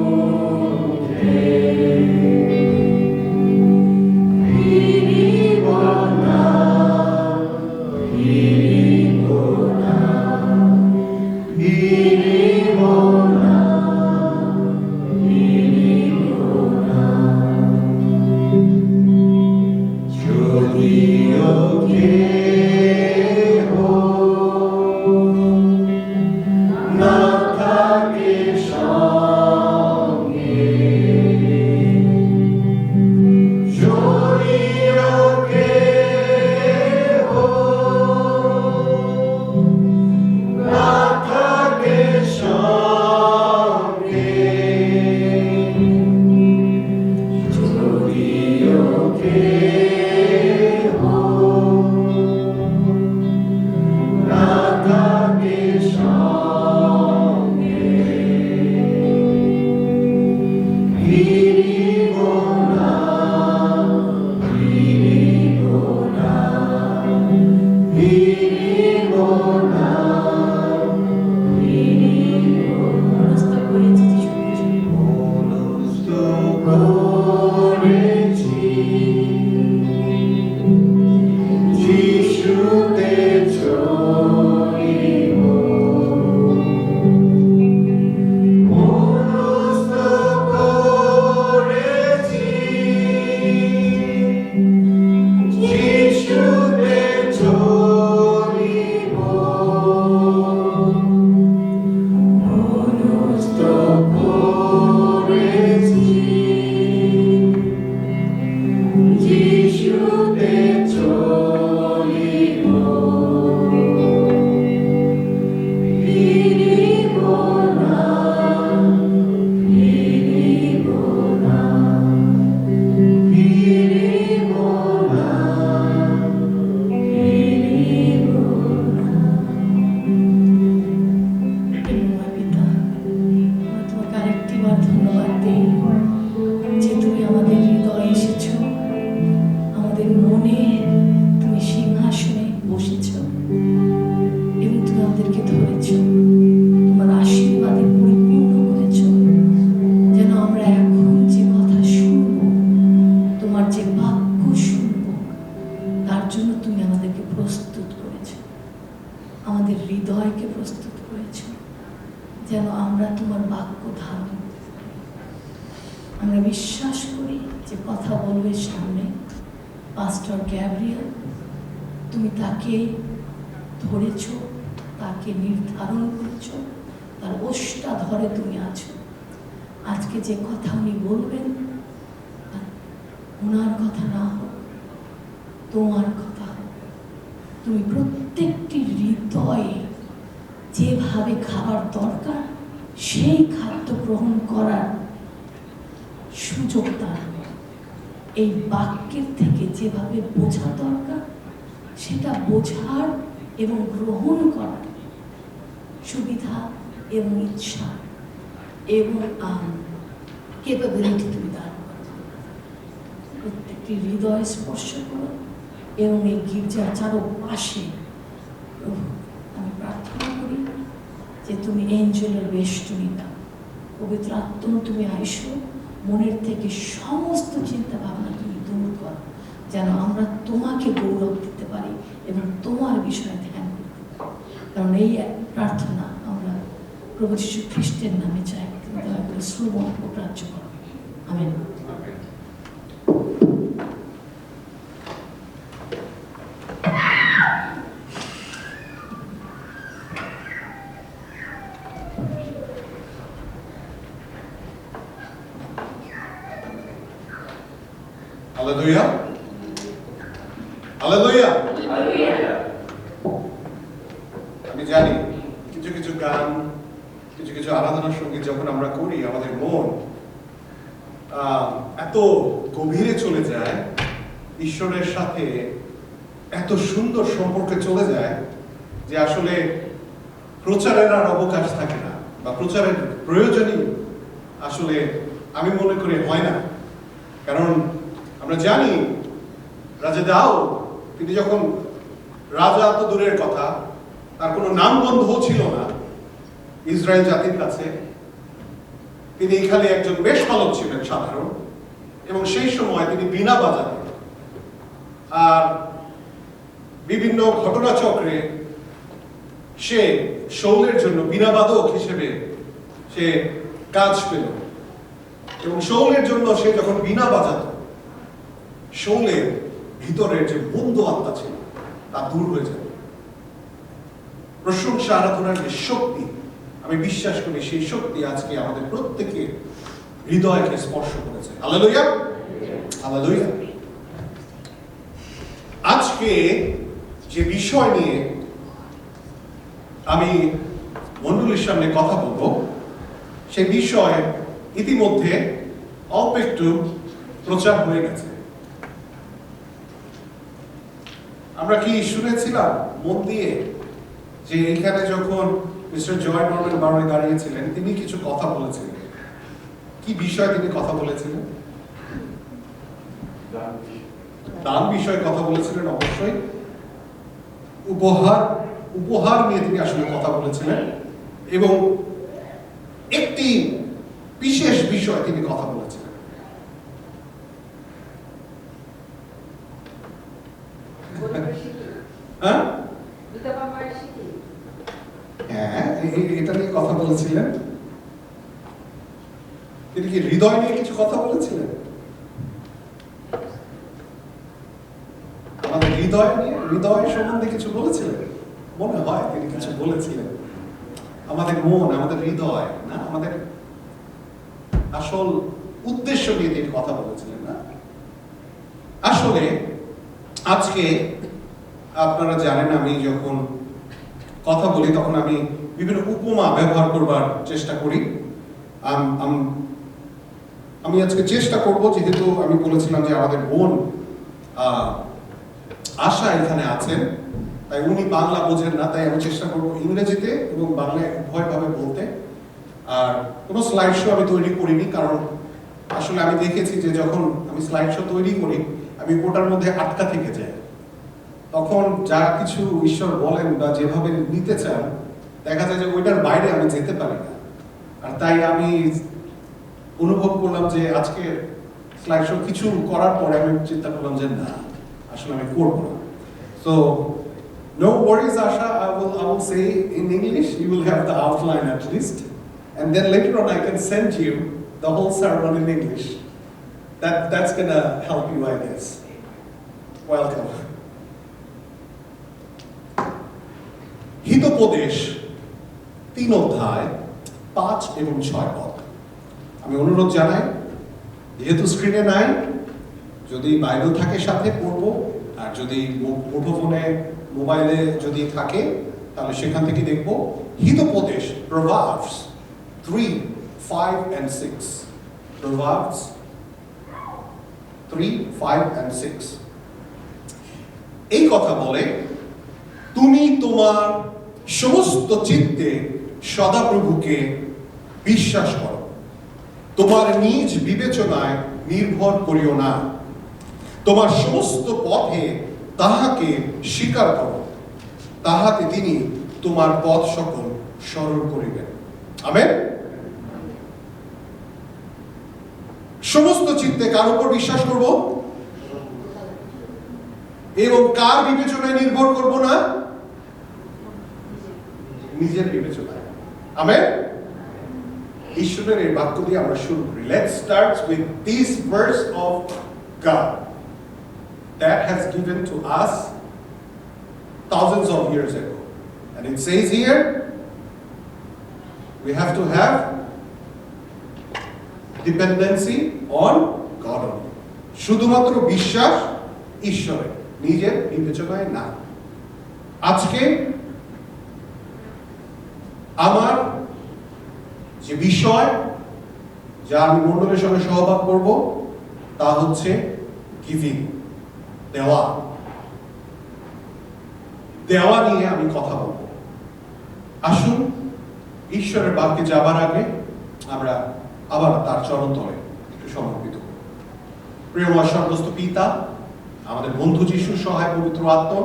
ফিরিব না, ফিরিব না, ফিরিব না, ফিরিব না। যদিও কেহ না থাকে সঙ্গে, যদিও কেহ না থাকে সঙ্গে, যদিও কেহ জন্য তুমি আমাদেরকে প্রস্তুত করেছ, আমাদের হৃদয়কে প্রস্তুত করেছ, যেন আমরা তোমার বাক্য ধারণ করতে পারি। আমরা বিশ্বাস করি যে কথা বলবে সামনে পাস্টর গ্যাব্রিয়েল, তুমি তাকে ধরেছ, তাকে নির্ধারণ করেছ, তার ওষ্টা ধরে তুমি আছো। আজকে যে কথা উনি বলবেন ওনার কথা না হোক, তোমার কথা হোক। তুমি প্রত্যেকটি হৃদয়ে যেভাবে খাবার দরকার সেই খাদ্য গ্রহণ করার সুযোগ দান, এই বাক্যের থেকে যেভাবে বোঝা দরকার সেটা বোঝার এবং গ্রহণ করার সুবিধা এবং ইচ্ছা এবং ক্যাপাবিলিটি তুমি দান করো। প্রত্যেকটি হৃদয় স্পর্শ করো এবং এই গির্জার চারপাশে আমি প্রার্থনা করি যে তুমি এঞ্জেলের বেষ্টনী দাও, পবিত্র আত্মা তুমি আইসো, মনের থেকে সমস্ত চিন্তা ভাবনা তুমি দূর করো, যেন আমরা তোমাকে গৌরব দিতে পারি এবং তোমার বিষয়ে ধ্যান করতে পারি। কারণ এই প্রার্থনা আমরা প্রভু যীশু খ্রিস্টের নামে চাই, তুমি দয়া করে শ্রবণ ও গ্রাহ্য করো। আমেন। Hallelujah, hallelujah. আমি জানি কিছু কিছু গান, কিছু কিছু আরাধনার সঙ্গীত যখন আমরা করি, আমাদের মন এত গভীরে চলে যায়, ঈশ্বরের সাথে এত সুন্দর সম্পর্কে চলে যায় যে আসলে প্রচারের আর অবকাশ থাকে না, বা প্রচারের প্রয়োজনই আসলে আমি মনে করি হয় না। কারণ আমরা জানি রাজা দাউদ, তিনি যখন রাজা তো দূরের কথা, তার কোনো নামগন্ধ ছিল না ইসরায়েল জাতির কাছে। তিনি এখানে একজন বেশ পালক ছিলেন সাধারণ, এবং সেই সময় তিনি বীণা বাজাতেন। আর বিভিন্ন ঘটনাচক্রে সে শৌলের জন্য বীণাবাদক হিসেবে সে কাজ পেল, এবং শৌলের জন্য সে যখন বীণা বাজাত, শৌলের ভিতরের যে বন্ধ আত্মা ছিল তা দূর হয়ে যাবে। প্রশংসা আরাধনার যে শক্তি, আমি বিশ্বাস করি সেই শক্তি আজকে আমাদের প্রত্যেকের হৃদয়কে স্পর্শ করেছে। Hallelujah, hallelujah. আজকে যে বিষয় নিয়ে আমি মণ্ডলীর সামনে কথা বলবো, সেই বিষয় ইতিমধ্যে অল্প একটু প্রচার হয়ে গেছে। আমরা কি শুনেছিলাম মন দিয়ে যে এখানে যখন মিস্টার জয় নরম্যান বারোয় দাঁড়িয়েছিলেন, তিনি কিছু কথা বলেছিলেন। কি বিষয়ে তিনি কথা বলেছিলেন? দান বিষয়ে কথা বলেছিলেন। অবশ্যই উপহার নিয়ে তিনি আসলে কথা বলেছিলেন, এবং একটি বিশেষ বিষয় তিনি কথা বলেছিলেন। হ্যাঁ, এটা নিয়ে কথা বলেছিলেন। তিনি কি হৃদয় নিয়ে কিছু কথা বলেছিলেন? আমাদের হৃদয় নিয়ে, হৃদয় সম্বন্ধে কিছু বলেছিলেন? মনে হয় তিনি কিছু বলেছিলেন। আমাদের মন, আমাদের হৃদয় না, আমাদের আসল উদ্দেশ্য নিয়ে তিনি কথা বলেছিলেন না। আসলে আজকে আপনারা জানেন, আমি যখন কথা বলি তখন আমি বিভিন্ন উপমা ব্যবহার করবার চেষ্টা করি। আমি আজকে চেষ্টা করব, যেহেতু আমি বলেছিলাম যে আমাদের বোন আশা এখানে আছেন, তাই উনি বাংলা বোঝেন না, তাই আমি চেষ্টা করব ইংরেজিতে এবং বাংলায় উভয়ভাবে বলতে। আর কোনো স্লাইড শো আমি তৈরি করিনি, কারণ আসলে আমি দেখেছি যে যখন আমি স্লাইড শো তৈরি করি, আমি ওটার মধ্যে আটকা থেকে যাই। তখন যা কিছু ঈশ্বর বলেন বা যেভাবে নিতে চান, দেখা যায় যে ওইটার বাইরে আমি যেতে পারি না। আর তাই আমি অনুভব করলাম যে আজকে স্লাইড শো কিছু করার পরে আমি চিন্তা করলাম যে না, আসলে আমি করবো না। So, no worries, Asha. I will say in English. You will have the outline at least, and then later on I can send you the whole sermon in English. That's gonna help you, I guess. Welcome. Hitopadesha 3 অধ্যায় 5 এবং 6 পদ। আমি অনুরোধ জানাই, যেহেতু স্ক্রিনে নাই, যদি বাইবেল থাকে সাথে পড়ব, আর যদি মুঠোফোনে মোবাইলে যদি থাকে তাহলে সেখান থেকে দেখব। Hitopadesha, Proverbs 3, 5 and 6. Proverbs 3, 5 and 6. এই কথা বলে, তুমি তোমার সমস্ত চিত্তে সদাপ্রভুকে বিশ্বাস করো, তোমার নিজ বিবেচনায় নির্ভর করিও না, তোমার সমস্ত পথে তাহাকে স্বীকার করো, তাহাতে তিনি তোমার পথ সকল সরল করিবেন। আমেন। সমস্ত চিত্তে কার উপর বিশ্বাস করব এবং কার বিবেচনায় নির্ভর করব না? নিজের বিবেচনায়। আমেন। ঈশ্বরের এই বাক্য দিয়ে আমরা শুরু করি। Let's start with this verse of God that has given to us thousands of years ago. And it says here, we have to have dependency on God only. শুধুমাত্র বিশ্বাস ঈশ্বরে, নিজের বিবেচনায় না। আজকে আমার যে বিষয়, যা আমি মণ্ডলের সঙ্গে সহভাগ করব, তা হচ্ছে গিভিং, দেওয়া। দেওয়া নিয়ে আমি কথা বলবো। আসুন ঈশ্বরের বাক্যে যাবার আগে আমরা আবার তার চরণ তলে একটু সমর্পিত করি। প্রিয়ময় স্বর্গস্থ পিতা, আমাদের বন্ধু যিশুর সহায় পবিত্র আত্মা,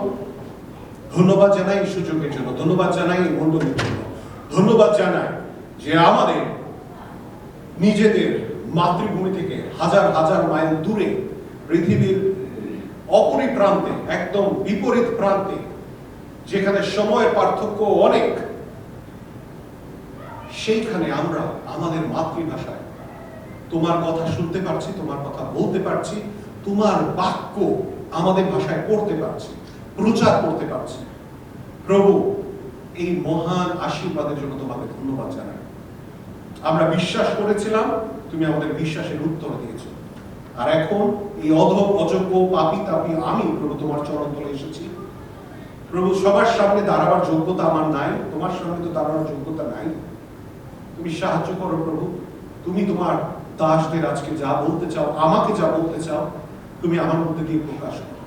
ধন্যবাদ জানাই এই সুযোগের জন্য, ধন্যবাদ জানাই এই মণ্ডলীর জন্য, ধন্যবাদ জানাই যে আমাদের নিজেদের মাতৃভূমি থেকে হাজার হাজার মাইল দূরে, পৃথিবীর অপরিপ্রান্তে, একদম বিপরীত প্রান্তে, যেখানে সময়ের পার্থক্য অনেক, সেইখানে আমরা আমাদের মাতৃভাষায় তোমার কথা শুনতে পারছি, তোমার কথা বলতে পারছি, তোমার বাক্য আমাদের ভাষায় পড়তে পারছি, প্রচার করতে পারছি। প্রভু, এই মহান আশীর্বাদের জন্য তোমাকে ধন্যবাদ জানাই। আমরা বিশ্বাস করেছিলাম, তুমি আমাদের বিশ্বাসের উত্তর দিয়েছো। আর এখন এই অযোগ্য পাপী তাপী আমি প্রভু তোমার চরণ তলে এসেছি। প্রভু, সবার সামনে দাঁড়াবার যোগ্যতা আমার নাই, তোমার সামনে তো দাঁড়ানোর যোগ্যতা নাই। তুমি সাহায্য করো প্রভু। তুমি তোমার দাসদের আজকে যা বলতে চাও, আমাকে যা বলতে চাও, তুমি আমার মধ্যে দিয়ে প্রকাশ করো।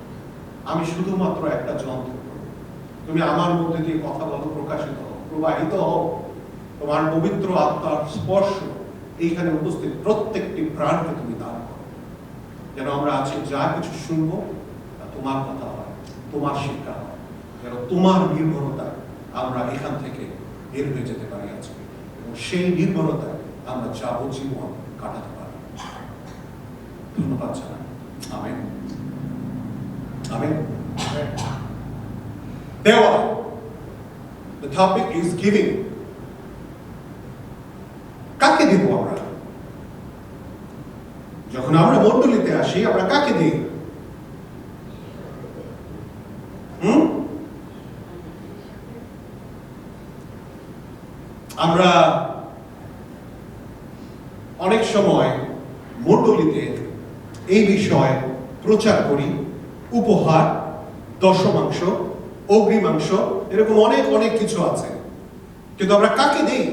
আমি শুধুমাত্র একটা যন্ত্র। তুমি আমার মধ্যে দিয়ে কথা বলো, প্রকাশিত হও, প্রবাহিত হও। তোমার পবিত্র আত্মার স্পর্শ এইখানে উপস্থিত প্রত্যেকটি প্রাণকে তুমি দান করো, যেন আমরা আজকে যা কিছু শুনবো তোমার কথা হয়, তোমার শিক্ষা হয়, যেন তোমার নির্ভরতায় আমরা এখান থেকে বের হয়ে যেতে পারি আজকে, এবং সেই নির্ভরতায় আমরা যাবজ্জীবন কাটাতে পারি। ধন্যবাদ জানাই। আমেন। আমেন। দেওয়া। The topic is giving. কাকে দেব আমরা? যখন আমরা মণ্ডলীতে আসি, আমরা কাকে দিই? আমরা অনেক সময় মণ্ডলীতে এই বিষয়ে প্রচার করি, উপহার, দশমাংশ, অগ্রিমাংশ, এরকম অনেক অনেক কিছু আছে। কিন্তু আমরা কাকে দেই?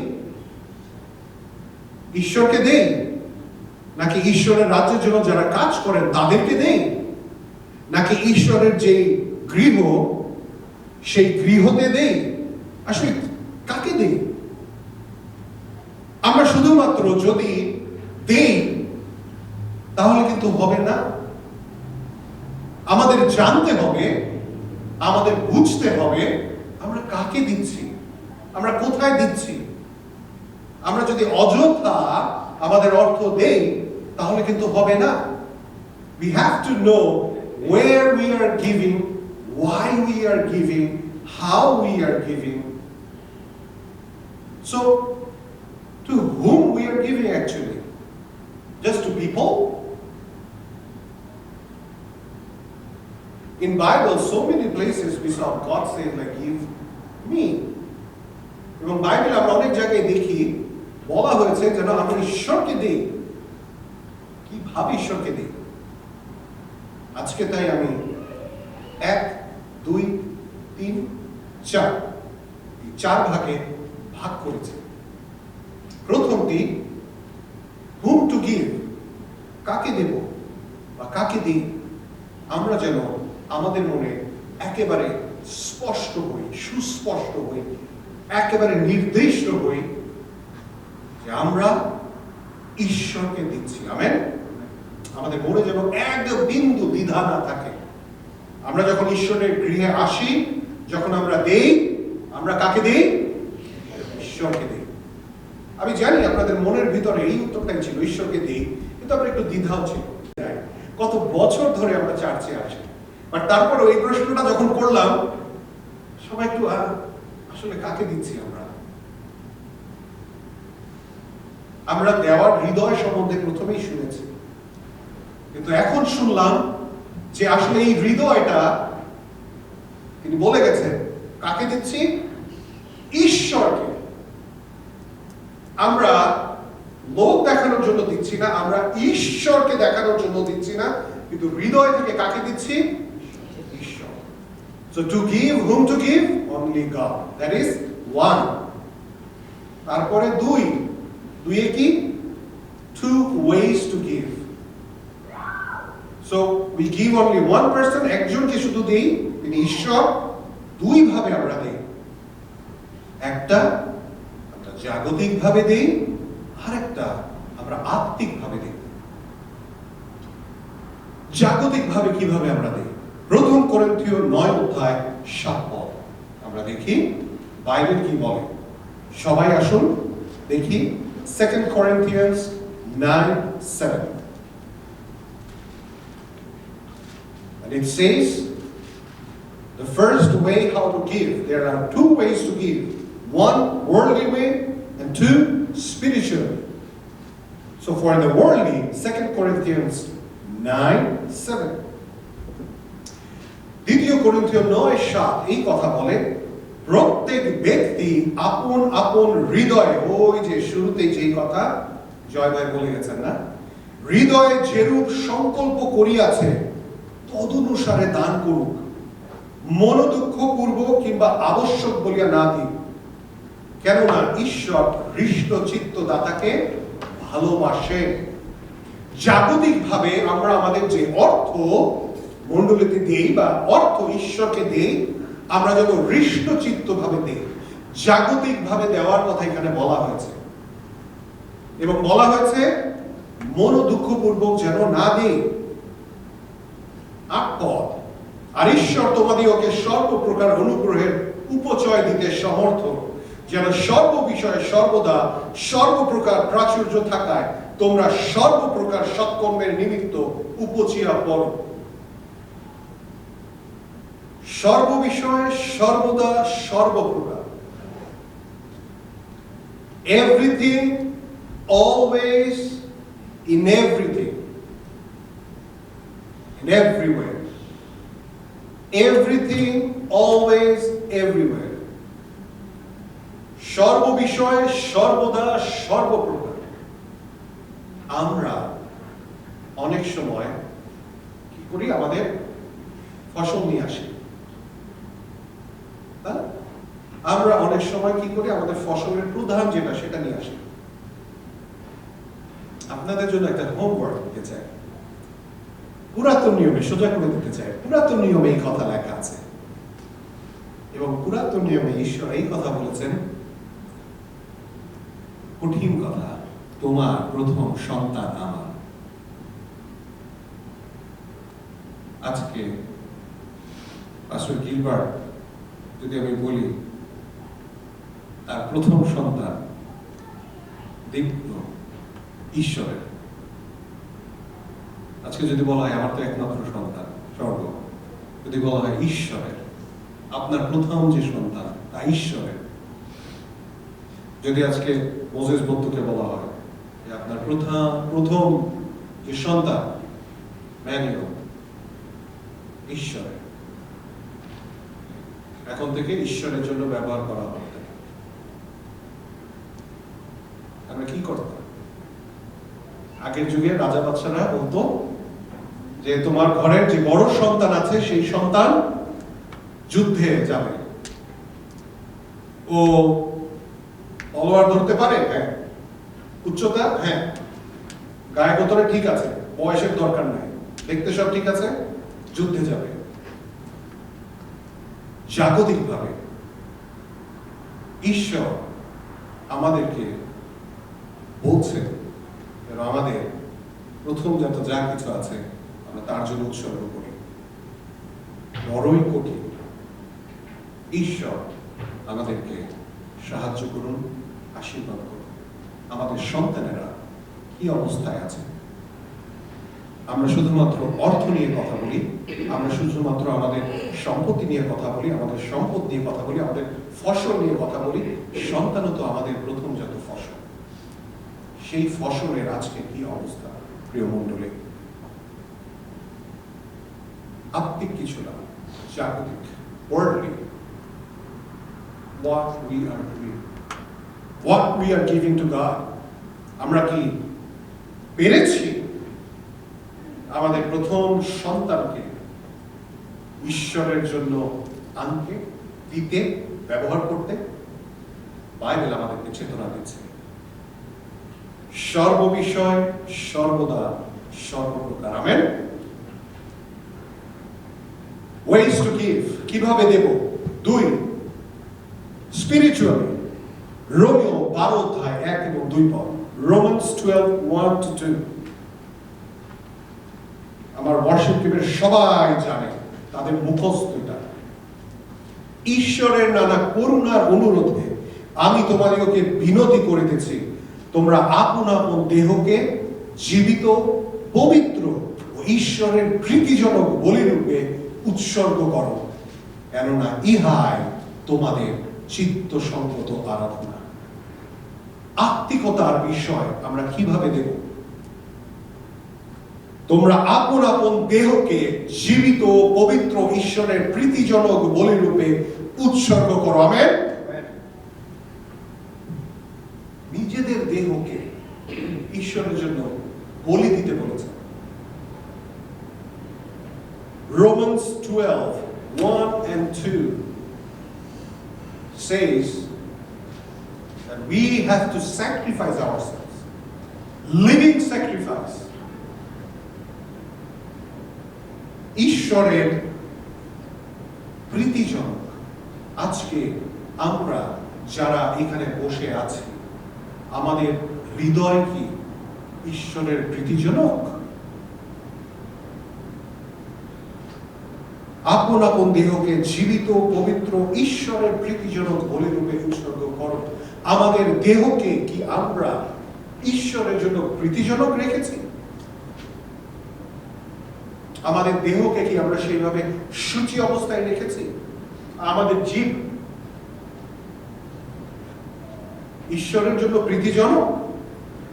ঈশ্বরকে দেই, নাকি ঈশ্বরের রাজ্যের জন্য যারা কাজ করেন তাদেরকে দেই, নাকি ঈশ্বরের যে গৃহ সেই গৃহতে দেই? আসলে কাকে দেই? আমরা শুধুমাত্র যদি দেই তাহলে কিন্তু হবে না। আমাদের জানতে হবে, আমাদের বুঝতে হবে আমরা কাকে দিচ্ছি, আমরা কোথায় দিচ্ছি। আমরা যদি অযথা আমাদের অর্থ দেই তাহলে কিন্তু হবে না। We have to know where we are giving, why we are giving, how we are giving. So, to whom we are giving actually? Just to people? In Bible, so many places we saw God say, like, give me. এবং বাইবেলে আমরা অনেক জায়গায় দেখি বলা হয়েছে যেন আমরা ঈশ্বরকে দিই। কিভাবে ঈশ্বরকে দিই? আজকে তাই আমি 1, 2, 3, 4 এই 4 ভাগে ভাগ করেছি। প্রথমটি whom to give, কাকে দেব বা কাকে দিই, আমরা যেন আমাদের মনে একেবারে স্পষ্ট হই, সুস্পষ্ট হই, একেবারে নির্দিষ্ট হই যে আমরা ঈশ্বরকে দিচ্ছি। আমেন। আমাদের মনে যেন এক বিন্দু দ্বিধা না থাকে। আমরা যখন ঈশ্বরের গৃহে আসি, যখন আমরা দেই, আমরা কাকে দিই? ঈশ্বরকে দিই। আমি জানি আপনাদের মনের ভিতরে এই উত্তরটাই ছিল, ঈশ্বরকে দিই, কিন্তু আমরা একটু দ্বিধাও ছিল। কত বছর ধরে আমরা চার্চে আসি, বাট তারপরে এই প্রশ্নটা যখন করলাম, সবাই একটু আসলে কাকে দিচ্ছি আমরা দেওয়ার হৃদয় সম্বন্ধে প্রথমেই শুনেছি, কিন্তু এখন শুনলাম যে আসলে এই হৃদয়টা তিনি বলে গেছেন কাকে দিচ্ছি? ঈশ্বরকে। আমরা লোক দেখানোর জন্য দিচ্ছি না, আমরা ঈশ্বরকে দেখানোর জন্য দিচ্ছি না, কিন্তু হৃদয় থেকে কাকে দিচ্ছি? ঈশ্বর। So to give, whom to give? Only God. That is one. তারপরে দুইয়ে কি? Two ways to give. So we give only one person, একজনকে শুধু দেই, তিনি ঈশ্বর। দুই ভাবে আমরা দেই, একটা আমরা জাগতিক ভাবে দেই, আরেকটা আমরা আত্মিক ভাবে দেই। জাগতিক ভাবে কিভাবে আমরা দেই? প্রথম করিন্থীয় 9:7 আমরা দেখি বাইবেল কি বলে। সবাই আসুন দেখি 2 Corinthians 9:7. And it says, the first way how to give, there are two ways to give. One, worldly way, and two, spiritual. So for the worldly, 2 Corinthians 9:7. দ্বিতীয় করিন্থীয় 9:7 এই কথা বলে, প্রত্যেক ব্যক্তি আপন আপন হৃদয়ে, ওই যে শুরুতেই যেই কথা জয় ভাই বলে গেছেন না, হৃদয়ে যেরূপ সংকল্প করিয়াছে তদনুসারে দান করুক, মনোদুঃখ পূর্বক কিংবা আবশ্যক বলিয়া না দিক, কেননা ঈশ্বর হৃষ্ট চিত্ত দাতাকে ভালোবাসেন। জাগতিক ভাবে আমরা আমাদের যে অর্থ মণ্ডলীতে দেই বা অর্থ ঈশ্বরকে দেই, আমরা যেন হৃষ্ট চিত্ত ভাবে দেই। জাগতিক ভাবে দেওয়ার কথা এখানে বলা হয়েছে, এবং বলা হয়েছে মনোদুঃখ পূর্বক যেন না দেই। 8 পদ, আর ঈশ্বর তোমাদিগকে সর্বপ্রকার অনুগ্রহের উপচয় দিতে সমর্থ, যেন সর্ববিষয়ে সর্বদা সর্বপ্রকার প্রাচুর্য থাকায় তোমরা সর্বপ্রকার সৎকর্মের নিমিত্ত উপচিয়া পড়ো। সর্ববিষয়ে সর্বদা সর্বপ্রকার, everything, always, in everything, in everywhere, everything, always, everywhere, সর্ববিষয়ে সর্বদা সর্বপ্রকার। আমরা অনেক সময় কি করি? আমাদের ফসল নিয়ে আসি, আমরা অনেক সময় কি করি? আমাদের ফসলের প্রধান যেটা সেটা নিয়ে আসি। আপনাদের জন্য একটা হোমওয়ার্ক দিতে চাই, পুরাতন নিয়মে সোজা করে দিতে চাই। পুরাতন নিয়মে এই কথা লেখা আছে, এবং পুরাতন নিয়মে ঈশ্বর এই কথা বলেছেন, কঠিন কথা, তোমার প্রথম সন্তান আমার। আজকে পাস্টর গিলবার্ট যদি আমি বলি তার প্রথম সন্তান দীপ্ত ঈশ্বরের, আজকে যদি বলা হয় আমার তো একমাত্র সন্তান স্বর্গ, যদি বলা হয় ঈশ্বরের, আপনার প্রথম যে সন্তান তা ঈশ্বরের। যদি আজকে মোজেস বন্ধুকে বলা হয় যে আপনার প্রথম যে সন্তান ম্যানুয়াল ঈশ্বরের, এখন থেকে ঈশ্বরের জন্য ব্যবহার করা হবে। আমরা কি করতাম? আগের যুগে রাজা বাদশারা বলতো যে তোমার ঘরের যে বড় সন্তান আছে সেই সন্তান যুদ্ধে যাবে। ও তলোয়ার ধরতে পারে, হ্যাঁ। উচ্চতা, হ্যাঁ। গায়ে গোতরে ঠিক আছে, বয়সের দরকার নাই, দেখতে সব ঠিক আছে, যুদ্ধে যাবে। জাগতিকভাবে ঈশ্বর আমাদেরকে বলছে আমাদের প্রথম যত যা কিছু আছে আমরা তার জন্য উৎসর্গ করি। বড়ই কঠিন। ঈশ্বর আমাদেরকে সাহায্য করুন, আশীর্বাদ করুন। আমাদের সন্তানেরা কি অবস্থায় আছে? আমরা শুধুমাত্র অর্থ নিয়ে কথা বলি, আমরা শুধুমাত্র আমাদের সম্পত্তি নিয়ে কথা বলি, আমাদের সম্পদ নিয়ে কথা বলি, আমাদের ফসল নিয়ে কথা বলি। সন্তানও তো আমাদের প্রথমজাত ফসল। সেই ফসলের আজকে কি অবস্থা প্রিয় মণ্ডলী? আত্মিক কিছু না, জাগতিক, worldly, what we are doing, what we are giving to God. আমরা কি পেরেছি আমাদের প্রথম সন্তানকে ঈশ্বরের জন্য আনতে, দিতে, ব্যবহার করতে? বাইবেল আমাদেরকে চেতনা দিচ্ছে সর্ববিষয় সর্বদা সর্বপ্রকার। আমেন। ওয়েজ টু গিভ, কিভাবে দেব? 2 স্পিরিচুয়ালি। রোমিও 12 অধ্যায় 1 এবং 2 পদ। রোমান্স 12:1-2। আমার ওয়ার্শিপ টিমের সবাই জানে, তাদের মুখস্থ এটা। ঈশ্বরের নানা করুণার অনুরোধে আমি তোমাদিগকে বিনতি করিতেছি, তোমরা আপন আপন দেহকে জীবিত, পবিত্র ও ঈশ্বরের প্রীতিজনক বলিরূপে উৎসর্গ করো, কেননা ইহাই তোমাদের চিত্তসঙ্গত আরাধনা। আত্মিকতার বিষয় আমরা কিভাবে দেব? তোমরা আপন আপন দেহকে জীবিত, পবিত্র, ঈশ্বরের প্রীতিজনক বলিরূপে উৎসর্গ করো। আমেন। নিজেদের দেহকে ঈশ্বরের জন্য বলি দিতে বলেছে। Romans 12:1-2 says that we have to sacrifice ourselves, living sacrifice. ঈশ্বরের প্রীতিজনক। আজকে আমরা যারা এখানে বসে আছি, আমাদের হৃদয় কি ঈশ্বরের প্রীতিজনক? আপন আপন দেহকে জীবিত, পবিত্র, ঈশ্বরের প্রীতিজনক বলিরূপে উৎসর্গ করো। আমাদের দেহকে কি আমরা ঈশ্বরের জন্য প্রীতিজনক রেখেছি? আমাদের দেহকে কি আমরা সেইভাবে সূচি অবস্থায় রেখেছি? আমাদের জীব ঈশ্বরের জন্য প্রীতিজনক?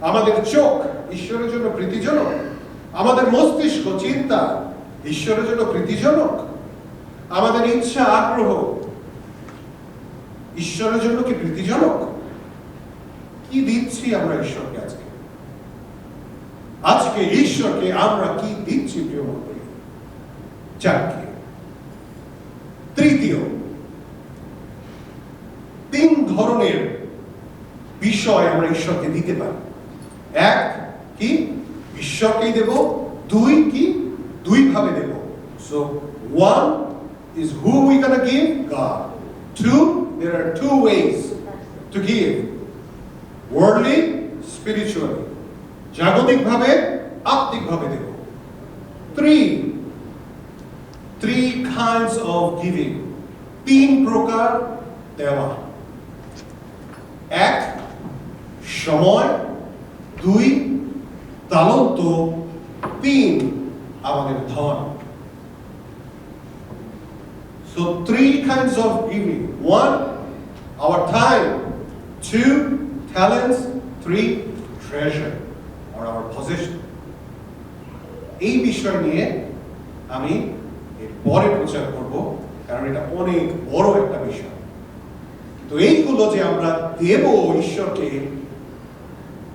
আমাদের চোখ ঈশ্বরের জন্য প্রীতিজনক? আমাদের মস্তিষ্ক, চিন্তা ঈশ্বরের জন্য প্রীতিজনক? আমাদের ইচ্ছা, আগ্রহ ঈশ্বরের জন্য কি প্রীতিজনক? কি দিচ্ছি আমরা ঈশ্বরকে? আজকে ঈশ্বরকে আমরা কি দিচ্ছি প্রিয় মণ্ডলী? চারটি। তৃতীয়, 3 ধরনের বিষয় আমরা ঈশ্বরকে দিতে পারি। 1 কি? ঈশ্বরকেই দেব। 2 কি? 2 ভাবে দেব। So 1 is who we gonna give? God. 2, there are 2 ways to give. Worldly, spiritually. জাগতিক ভাবে, আত্মিক ভাবে দেব। 3 kinds of giving. 3 প্রকার দেওয়া। 1 সময়, 2 তালন্ত, 3 আমাদের ধন। So 3 kinds of giving. 1, our time. 2, talents. 3, treasure or our possession. এই বিষয় নিয়ে আমি পরে প্রচার করব, কারণ এটা অনেক বড় একটা বিষয়। তো এইগুলো যে আমরা দেব ঈশ্বরকে,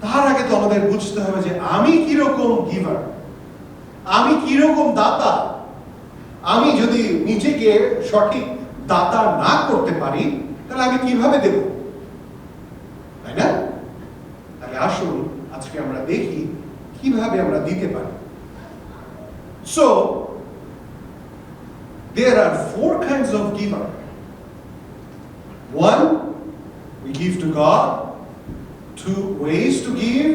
তার আগে তো আমাদের বুঝতে হবে যে আমি কিরকম গিভার, আমি কিরকম দাতা। আমি যদি নিজেকে সঠিক দাতা না করতে পারি, তাহলে আমি কিভাবে দেব, তাই না? তাহলে আসুন আজকে আমরা দেখি কিভাবে আমরা দিতে পারি। So there are 4 kinds of giver. 1, we give to God. 2 ways to give.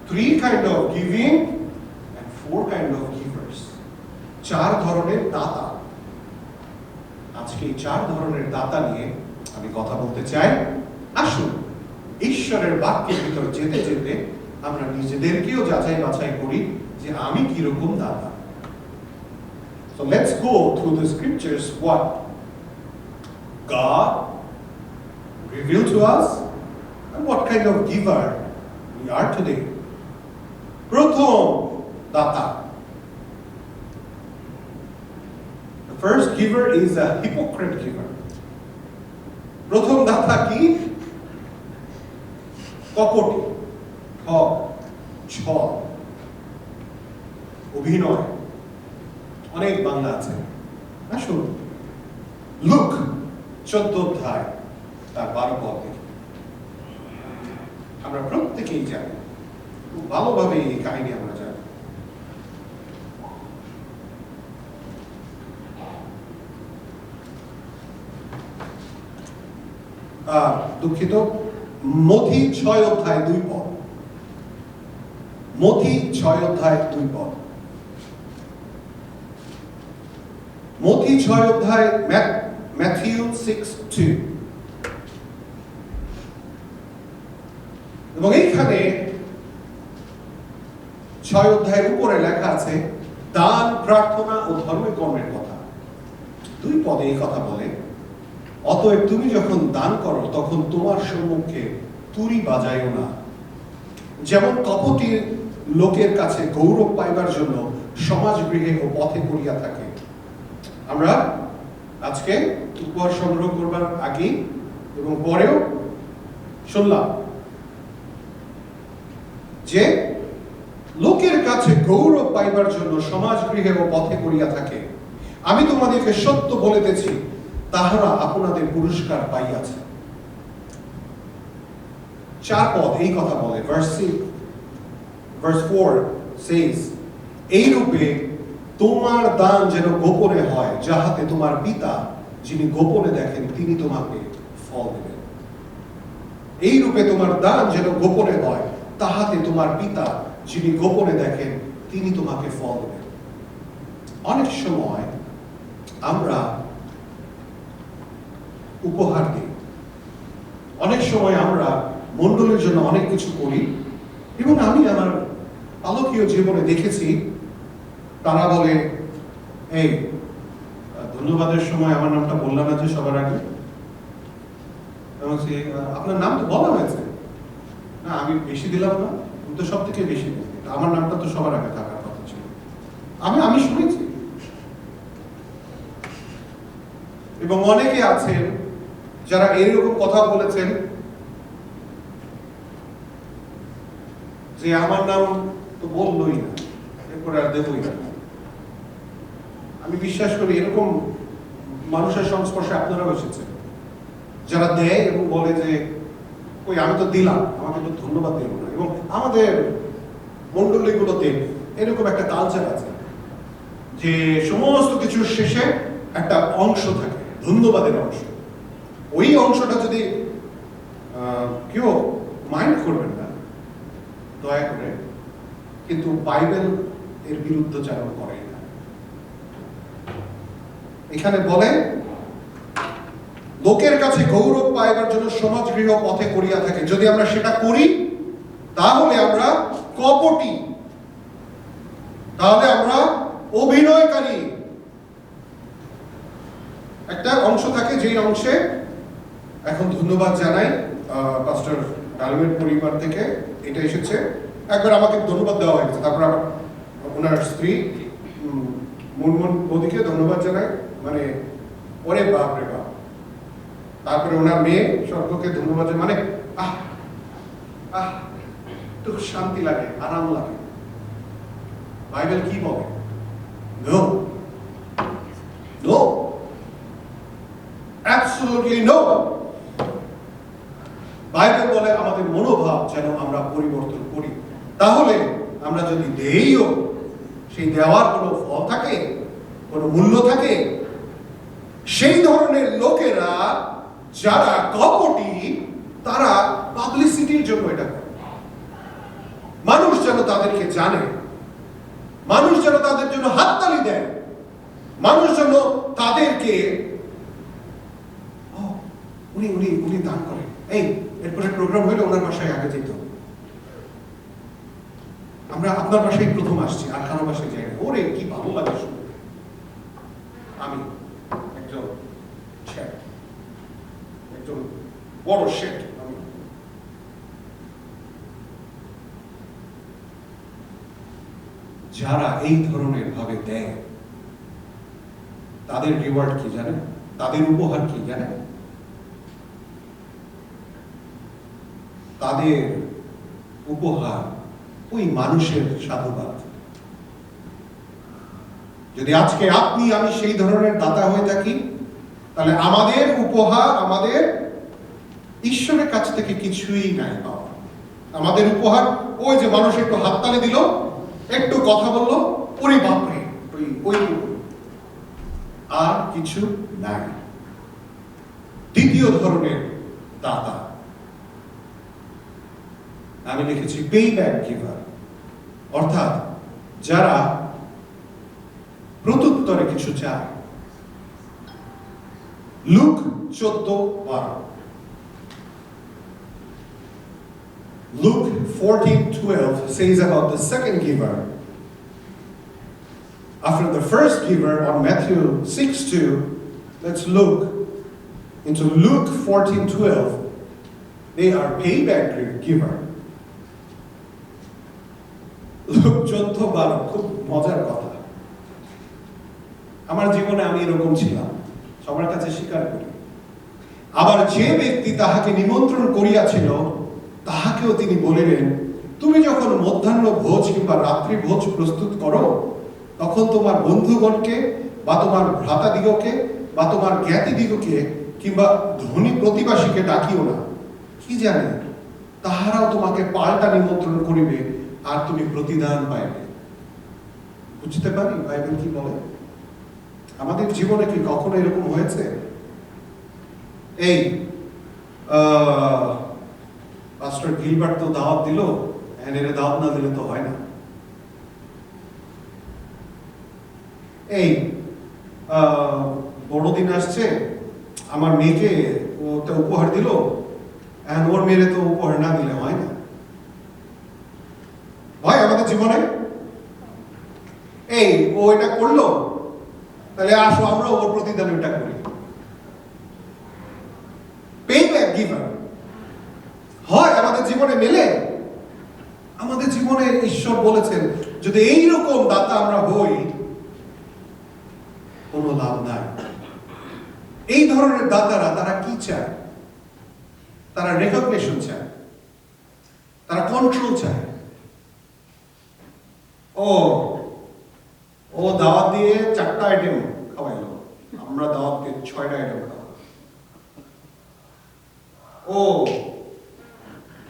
3 kind of giving, and 4 kind of givers. 4 ধরনের দাতা। আজকে এই 4 ধরনের দাতা নিয়ে আমি কথা বলতে চাই। আসুন ঈশ্বরের বাক্যের ভিতর যেতে যেতে আমরা নিজেদেরকেও যাচাই বাছাই করি যে আমি কি রকম দাতা। So let's go through the scriptures what God revealed to us and what kind of giver we are today. প্রথম দাতা, the first giver is a hypocrite giver. প্রথম দাতা কি? কপটি, ঠক, ছল, অভিনয়। অনেক বাংলা আছে। আসুন লুক 14 অধ্যায় তার 12 পদ দেখি। আমরা প্রত্যেকেই জানি, খুব ভালোভাবে এই কাহিনী আমরা জানি। দুঃখিত, মথি 6 অধ্যায় 2 পদ। মথি 6 অধ্যায় 2 পদ। মথি 6 অধ্যায়, ম্যাথিউ 6:2। এবং এইখানে 6 অধ্যায়ের উপরে লেখা আছে দান, প্রার্থনা ও ধর্মের কর্মের কথা। 2 পদে এই কথা বলে, অতএব তুমি যখন দান করো তখন তোমার সম্মুখে তুরি বাজাইও না, যেমন কপটি লোকের কাছে গৌরব পাইবার জন্য সমাজ গৃহে ও পথে করিয়া থাকে। আমরা আজকে উপহার সংগ্রহ করবার আগে এবং পরেও শুনলাম যে লোকের কাছে গৌরব পাইবার জন্য সমাজ গৃহে ও পথে করিয়া থাকে। আমি তোমাদেরকে সত্য বলিতেছি, তাহারা আপনাদের পুরস্কার পাইয়াছে। 4 পদ এই কথা বলে। verse 4 says, এই রূপে তোমার দান যেন গোপনে হয়, যাহাতে তোমার পিতা যিনি গোপনে দেখেন তিনি তোমাকে ফল দেবেন। এই রূপে তোমার দান যেন গোপনে হয়, তাহাতে তোমার পিতা যিনি গোপনে দেখেন তিনি তোমাকে ফল দেবেন। অনেক সময় আমরা উপহার দিই, অনেক সময় আমরা মণ্ডলীর জন্য অনেক কিছু করি, এবং আমি আমার আলোকীয় জীবনে দেখেছি তারা বলে, এই ধন্যবাদের সময় আমার নামটা বললাম না যে সবার আগে, আপনার নাম তো বলা হয়েছে না, আমি বেশি দিলাম না, আমি তো সব থেকে বেশি দিই, আমার নামটা তো সবার আগে থাকার কথা ছিল। আমি শুনেছি। এবং অনেকে আছেন যারা এইরকম কথা বলেছেন যে আমার নাম তো বললোই না, এরপরে আর দেবই না। আমি বিশ্বাস করি এরকম মানুষের সংস্পর্শে আপনারাও এসেছেন, যারা দেয় এবং বলে যে ওই আমি তো দিলাম, আমাকে তো ধন্যবাদ দেব না। এবং আমাদের মন্ডলীগুলোতে এরকম একটা কালচার আছে যে সমস্ত কিছুর শেষে একটা অংশ থাকে, ধন্যবাদের অংশ। ওই অংশটা যদি কেউ মাইন্ড করবেন না দয়া করে, কিন্তু বাইবেল এর বিরুদ্ধচারণ করে না। এখানে বলে লোকের কাছে গৌরব পাইবার জন্য সমাজ গৃহ পথে করিয়া থাকে। যদি আমরা সেটা করি তাহলে আমরা কপটি, তাহলে আমরা অভিনয়কারী। একটা অংশ থাকে যেই অংশে এখন ধন্যবাদ জানাই পাস্টার ডালিমের পরিবার থেকে এটা এসেছে। একবার আমাকে ধন্যবাদ দেওয়া হয়েছে, তারপর আবার ওনার স্ত্রী মুনমুন বৌদিকে ধন্যবাদ জানাই, মানে ওরে বাপ রে বাপ। তারপরে ওনার মেয়ে স্বর্গকে ধন্যবাদ জানাই, মানে আহ আহ একটু শান্তি লাগে, আরাম লাগে। বাইবেল কি বলে? No no, absolutely no. Bible বলে আমাদের মনোভাব যেন আমরা পরিবর্তন করি। তাহলে আমরা যদি দেইও, সেই দেওয়ার কোনো ফল থাকে, কোনো মূল্য থাকে। সেই ধরনের লোকেরা যারা কপটি, তারা পাবলিসিটির জন্য এটা করে। মানুষ যেন তাদেরকে জানে, মানুষ যেন তাদের জন্য হাততালি দেয়, মানুষ যেন তাদেরকে উনি উনি উনি দান করেন, এই এরপরে প্রোগ্রাম হইলে ওনার বাসায় আগে যেত, আমরা আপনার বাসায় প্রথম আসছি, আর কারো বাসায় যাই। ওরে কি ভালো লাগে শুনে। আমি একজন শেঠ, একজন বড় শেঠ। আমি যারা এই ধরনের ভাবে দেয়, তাদের রিওয়ার্ড কি জানে? তাদের উপহার কি জানে? তাদের উপহার ওই মানুষের সাধুবাদ। যদি আজকে আপনি আমি সেই ধরনের দাতা হয়ে থাকি, তাহলে আমাদের উপহার আমাদের ঈশ্বরের কাছ থেকে কিছুই নাই পাওয়া। আমাদের উপহার ওই যে মানুষ একটু হাততালি দিল, একটু কথা বললো, ওরে বাপরে, ওই আর কিছু নাই। দ্বিতীয় ধরনের দাতা আমি লিখেছি পেব্যাক গিভার, অর্থাৎ যারা প্রত্যুত্তরে কিছু চায়। Look 14:12, Luke 14:12 says about the second giver. After the first giver on Matthew 6:2, let's look into Luke 14:12. They are payback giver. Luke 14:12 খুব মজার কথা। আমার জীবনে আমি এরকম ছিলাম, সবার কাছে স্বীকার করি। আবার যে ব্যক্তি তাহাকে নিমন্ত্রণ করিয়াছিল, তাহাকেও তিনি বলিলেন, তুমি যখন মধ্যাহ্ন ভোজ কিংবা রাত্রি ভোজ প্রস্তুত করো, তখন তোমার বন্ধুগণকে বা তোমার ভ্রাতাদিগকে বা তোমার জ্ঞাতিদিগকে কিংবা ধনী প্রতিবাসীকে ডাকিও না, কি জানে তাহারাও তোমাকে পাল্টা নিমন্ত্রণ করিবে, আর তুমি প্রতিদান পাইবে। বুঝতে পারি বাইবেল কি বলে? আমাদের জীবনে কি কখনো এরকম হয়েছে? এই পাস্টার গিলবার্ট তো দাওয়াত দিল, এর দাওয়াত না দিলে তো হয় না। এই বড়দিন আসছে, আমার মেয়েকে ওটা উপহার দিল, ওর মেয়েরে তো উপহার না দিলে হয় না। ভাই আমাদের জীবনে এই ও এটা করলো, তাহলে আসো আমরা ওর প্রতিদান এটা করি। পেব্যাক গিভার হয় আমাদের জীবনে মেলে। আমাদের জীবনে ঈশ্বর বলেছেন যদি এইরকম দাতা আমরা হই, কোনো লাভ নাই। এই ধরনের দাতারা তারা কি চায়? তারা রেকগনিশন চায়, তারা কন্ট্রোল চায়। ও দাওয়াত দিয়ে 4টা আইটেম খাওয়াইলো, আমরা দাওয়াত দিয়ে 6টা আইটেম খাওয়া।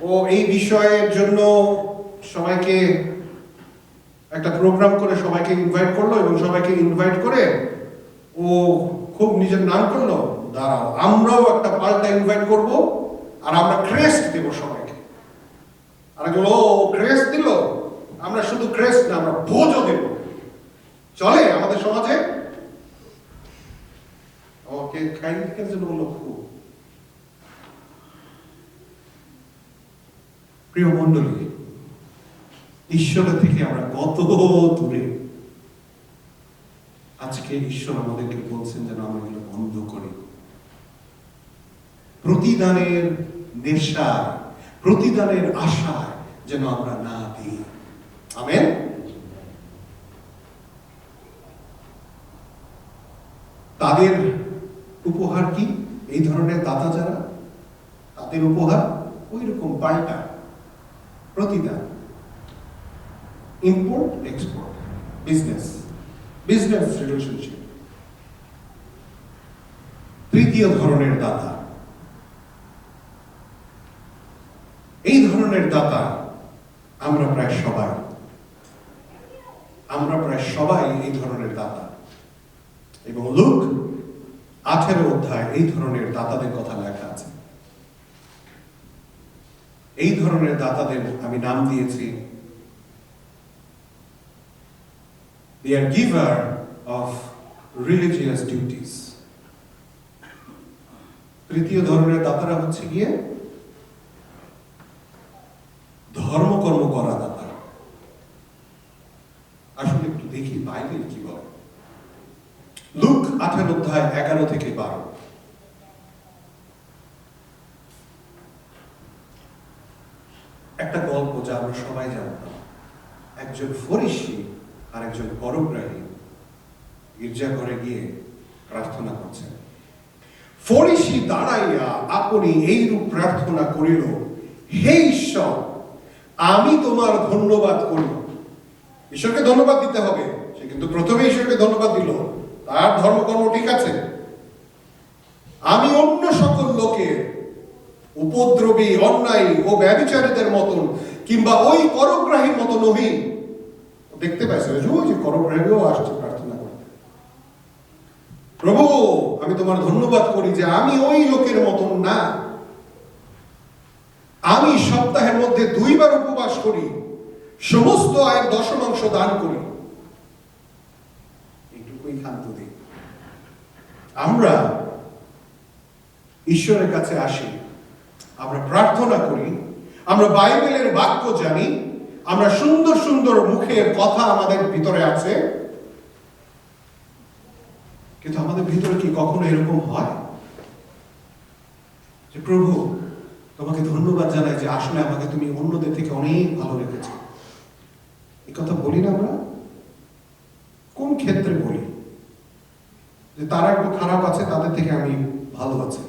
ও এই বিষয়ের জন্য সবাইকে একটা প্রোগ্রাম করে সবাইকে ইনভাইট করলো, এবং সবাইকে ইনভাইট করে ও খুব নিজের নাম করলো, দাঁড়াও আমরাও একটা পাল্টা ইনভাইট করব, আর আমরা ক্রেস্ট দেব সবাইকে। আর ও ক্রেস্ট দিল, আমরা শুধু ক্রেস্ট না, আমরা ভোজও দেব। চলে আমাদের সমাজে? ওকে খাইয়ের জন্য বললো খুব। প্রিয় মণ্ডলী, ঈশ্বরের থেকে আমরা কত দূরে। আজকে আজকে ঈশ্বর আমাদেরকে বলছেন যেন আমরা এগুলো বন্ধ করি। প্রতিদানের নেশায়, প্রতিদানের আশায় যেন আমরা না দিই। আমেন। তাদের উপহার কি? এই ধরনের দাতা যারা, তাদের উপহার ওই রকম পাল্টা প্রতিদান, ইম্পোর্ট এক্সপোর্ট, বিজনেস রিলেশনশিপ। তৃতীয় ধরনের দাতা, এই ধরনের দাতা আমরা প্রায় সবাই এই ধরনের দাতা। এবং লুক 18 অধ্যায় এই ধরনের দাতাদের কথা লেখা আছে। এই ধরনের দাতাদের আমি নাম দিয়েছি they are giver of religious duties। তৃতীয় ধরনের দাতারা হচ্ছে গিয়ে ধর্মকর্ম করা দাতা। আসলে একটু দেখি বাইবেল কি বলে। লুক 18 অধ্যায় 11 থেকে 12। একটা গল্প যা আমরা সবাই জানতাম। একজন ফরিসি আর একজন পরগ্রাহী গির্জাঘরে গিয়ে প্রার্থনা করছেন। ফরিসি দাঁড়াইয়া আপনি এইরূপ প্রার্থনা করিল, হে ঈশ্বর, আমি তোমার ধন্যবাদ করি। ঈশ্বরকে ধন্যবাদ দিতে হবে। সে কিন্তু প্রথমে ঈশ্বরকে ধন্যবাদ দিল, তার ধর্মকর্ম ঠিক আছে। আমি অন্য সকল লোকের উপদ্রবী, অন্যায় ও ব্যভিচারীদের মতন কিংবা ওই করগ্রাহীর মতো নহি। দেখতে পাইছে ওই যে করগ্রাহীও আসছে প্রার্থনা করতে। প্রভু, আমি তোমার ধন্যবাদ করি যে আমি ওই লোকের মতন না। আমি সপ্তাহের মধ্যে 2 বার উপবাস করি, সমস্ত আয়ের 10% দান করি। এইটুকুই ক্ষান্ত দিই। আমরা ঈশ্বরের কাছে আসি, আমরা প্রার্থনা করি, আমরা বাইবেলের বাক্য জানি, আমরা সুন্দর সুন্দর মুখের কথা আমাদের ভিতরে আছে, কিন্তু আমাদের ভিতরে কি কখনো এরকম হয় যে প্রভু তোমাকে ধন্যবাদ জানাই যে আসলে আমাকে তুমি অন্যদের থেকে অনেক ভালো রেখেছো? এই কথা বলি না আমরা? কোন ক্ষেত্রে বলি? যে তারা একটু খারাপ আছে, তাদের থেকে আমি ভালো আছি,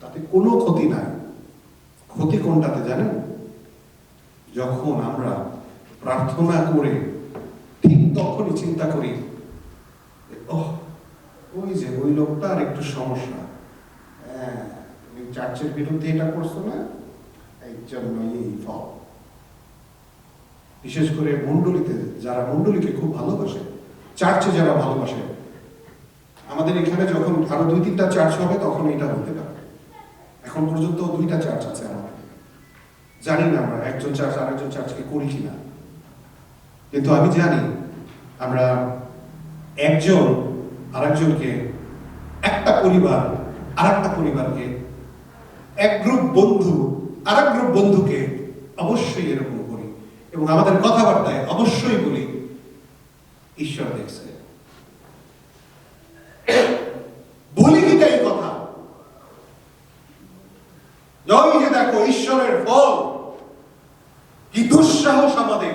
তাতে কোনো ক্ষতি নাই। ক্ষতি কোনটাতে জানেন? যখন আমরা প্রার্থনা করে ঠিক তখনই চিন্তা করি, ওই যে ওই লোকটার একটু সমস্যা, হ্যাঁ তুমি চার্চের বিরুদ্ধে এটা করছো না, এই জন্য এই ফল। বিশেষ করে মণ্ডলীতে যারা মণ্ডলীকে খুব ভালোবাসে, চার্চে যারা ভালোবাসে, আমাদের এখানে যখন আরো 2-3টা চার্চ হবে তখন এটা হতে পারে। এখন পর্যন্ত 2টা চার্চ আছে আমাদের, জানি না আমরা একজন চার্চ আরেকজন চার্চকে করি কিনা, কিন্তু আমি জানি আমরা একজন আরেকজনকে, একটা পরিবার আরেকটা পরিবারকে, এক গ্রুপ বন্ধু আরেক গ্রুপ বন্ধুকে অবশ্যই এরকম করি, এবং আমাদের কথাবার্তায় অবশ্যই বলি ঈশ্বর দেখছে। বলি কিটা এই কথা, ওই যে দেখো ঈশ্বরের ফল, কি দুঃসাহস আমাদের।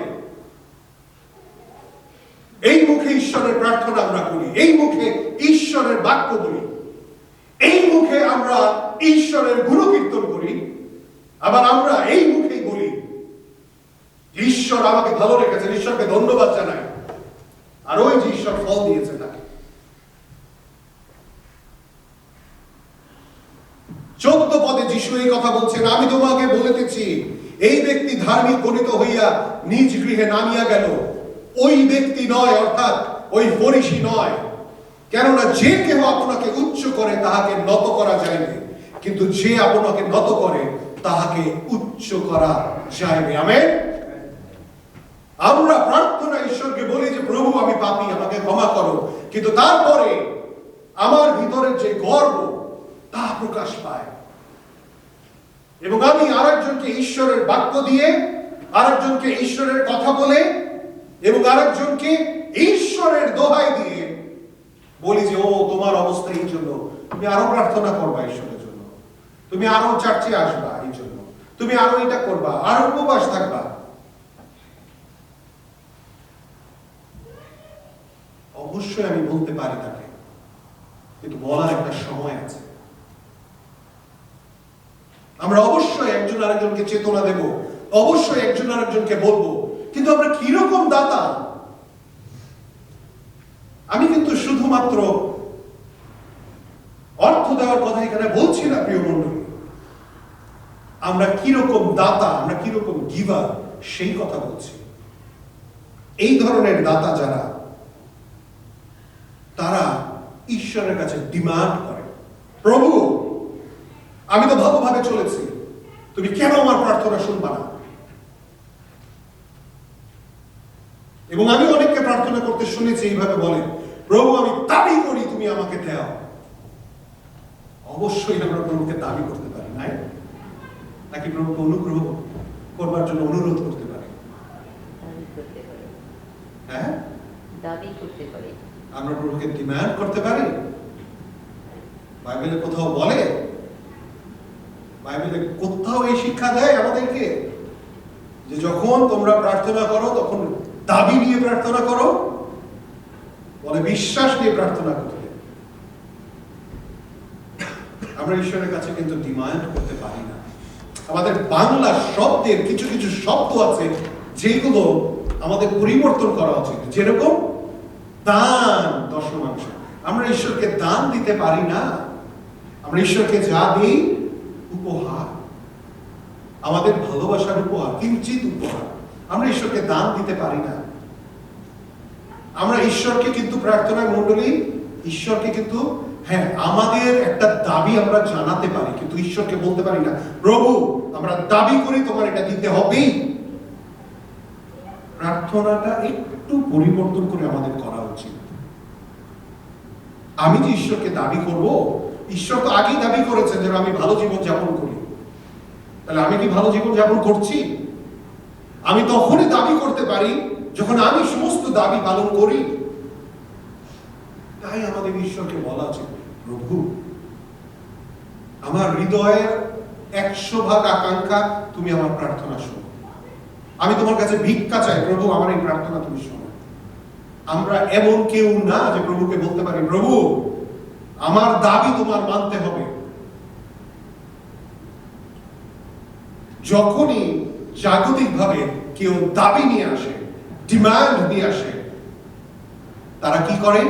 এই মুখে ঈশ্বরের প্রার্থনা আমরা করি, এই মুখে ঈশ্বরের বাক্য বলি, এই মুখে আমরা ঈশ্বরের গুণকীর্তন করি, আবার আমরা এই মুখেই বলি ঈশ্বর আমাকে ভালো রেখেছেন, ঈশ্বরকে ধন্যবাদ জানাই, আর ওই যে ঈশ্বর ফল দিয়েছে তাকে। 14 পদে যিশু এই কথা বলছেন, আমি তোমাকে বলিতেছি এই ব্যক্তি ধার্মিক গণিত হইয়া নিজ গৃহে নামিয়া গেল, ওই ব্যক্তি নয়, অর্থাৎ ওই ফরিসি নয়। কেননা যে কেহ আপনাকে উচ্চ করে তাহাকে নত করা যাইবে, কিন্তু যে আপনাকে নত করে তাহাকে উচ্চ করা যাইবে। আমেন। আমরা প্রার্থনা ঈশ্বরকে বলি যে প্রভু আমি পাপী, আমাকে ক্ষমা করো, কিন্তু তারপরে আমার ভিতরে যে গর্ব তা প্রকাশ পায়, এবং আমি আরেকজনকে ঈশ্বরের বাক্য দিয়ে, আরেকজনকে ঈশ্বরের কথা বলে, এবং আরেকজনকে ঈশ্বরের দোহাই দিয়ে বলি যে ও তোমার অবস্থা এই জন্য, তুমি আরো প্রার্থনা করবা ঈশ্বরের জন্য, তুমি আরো চার্চে আসবা এই জন্য, তুমি আরো এটা করবা, আরো উপবাস থাকবা। অবশ্যই আমি বলতে পারি তাকে, কিন্তু বলার একটা সময় আছে। আমরা অবশ্যই একজন আরেকজনকে চেতনা দেব, অবশ্যই একজন আরেকজনকে বলবো, কিন্তু আমরা কিরকম দাতা? আমি কিন্তু শুধুমাত্র অর্থ দেওয়ার কথা এখানে বলছি না প্রিয় মণ্ডলী, আমরা কিরকম দাতা, আমরা কিরকম গিভার সেই কথা বলছি। এই ধরনের দাতা যারা, তারা ঈশ্বরের কাছে ডিমান্ড করে, প্রভু আমি তো ভালোভাবে চলেছি, তুমি কেন আমার প্রার্থনা শুনবা না? এবং আমি অনেককে প্রার্থনা করতে শুনেছি এইভাবে বলে, প্রভু আমি দাবি করি তুমি আমাকে দাও। অবশ্যই আমরা প্রভুকে দাবি করতে পারি, নাই নাকি প্রভুকে অনুগ্রহ করবার জন্য অনুরোধ করতে পারি? হ্যাঁ, দাবি করতে পারি। আমরা প্রভুকে ডিমান্ড করতে পারি? বাইবেলে কোথাও বলে, বাইবেলে কোথাও এই শিক্ষা দেয় আমাদেরকে যে যখন তোমরা প্রার্থনা করো তখন দাবি নিয়ে প্রার্থনা করো? বলে বিশ্বাস নিয়ে প্রার্থনা করতে। আমরা ঈশ্বরের কাছে কিন্তু ডিমান্ড করতে পারি না। আমাদের বাংলা শব্দের কিছু কিছু শব্দ আছে যেগুলো আমাদের পরিবর্তন করা উচিত, যেরকম দান, দশমাংশ। আমরা ঈশ্বরকে দান দিতে পারি না, আমরা ঈশ্বরকে যা দিই উপহার, আমাদের ভালোবাসার উপহার, কিঞ্চিত উপহার। আমরা ঈশ্বরকে দান দিতে পারি না। আমরা ঈশ্বরকে কিন্তু প্রার্থনায় মণ্ডলী, ঈশ্বরকে কিন্তু হ্যাঁ আমাদের একটা দাবি আমরা জানাতে পারি, কিন্তু ঈশ্বরকে বলতে পারি না প্রভু আমরা দাবি করি তোমার এটা দিতে হবেই। প্রার্থনাটা একটু পরিবর্তন করে আমাদের করা উচিত। আমি যে ঈশ্বরকে দাবি করব, ঈশ্বর তো আগেই দাবি করেছেন যে আমি ভালো জীবন যাপন করি, তাহলে আমি কি ভালো জীবন যাপন করছি? আমি তখনই দাবি করতে পারি যখন আমি সমস্ত দাবি পালন করি। তাই আমাদের ঈশ্বরকে বলা উচিত, প্রভু আমার হৃদয়ের 100% আকাঙ্ক্ষা তুমি আমার প্রার্থনা শোনো। আমি তোমার কাছে ভিক্ষা চাই, প্রভু আমার এই প্রার্থনা তুমি শোনো। আমরা এমন কেউ না যে প্রভুকে বলতে পারি প্রভু আমার দাবি তোমার মানতে হবে। যখনই জাগতিকভাবে কেউ দাবি নিয়ে আসে, ডিমান্ড নিয়ে আসে, তারা কি করে?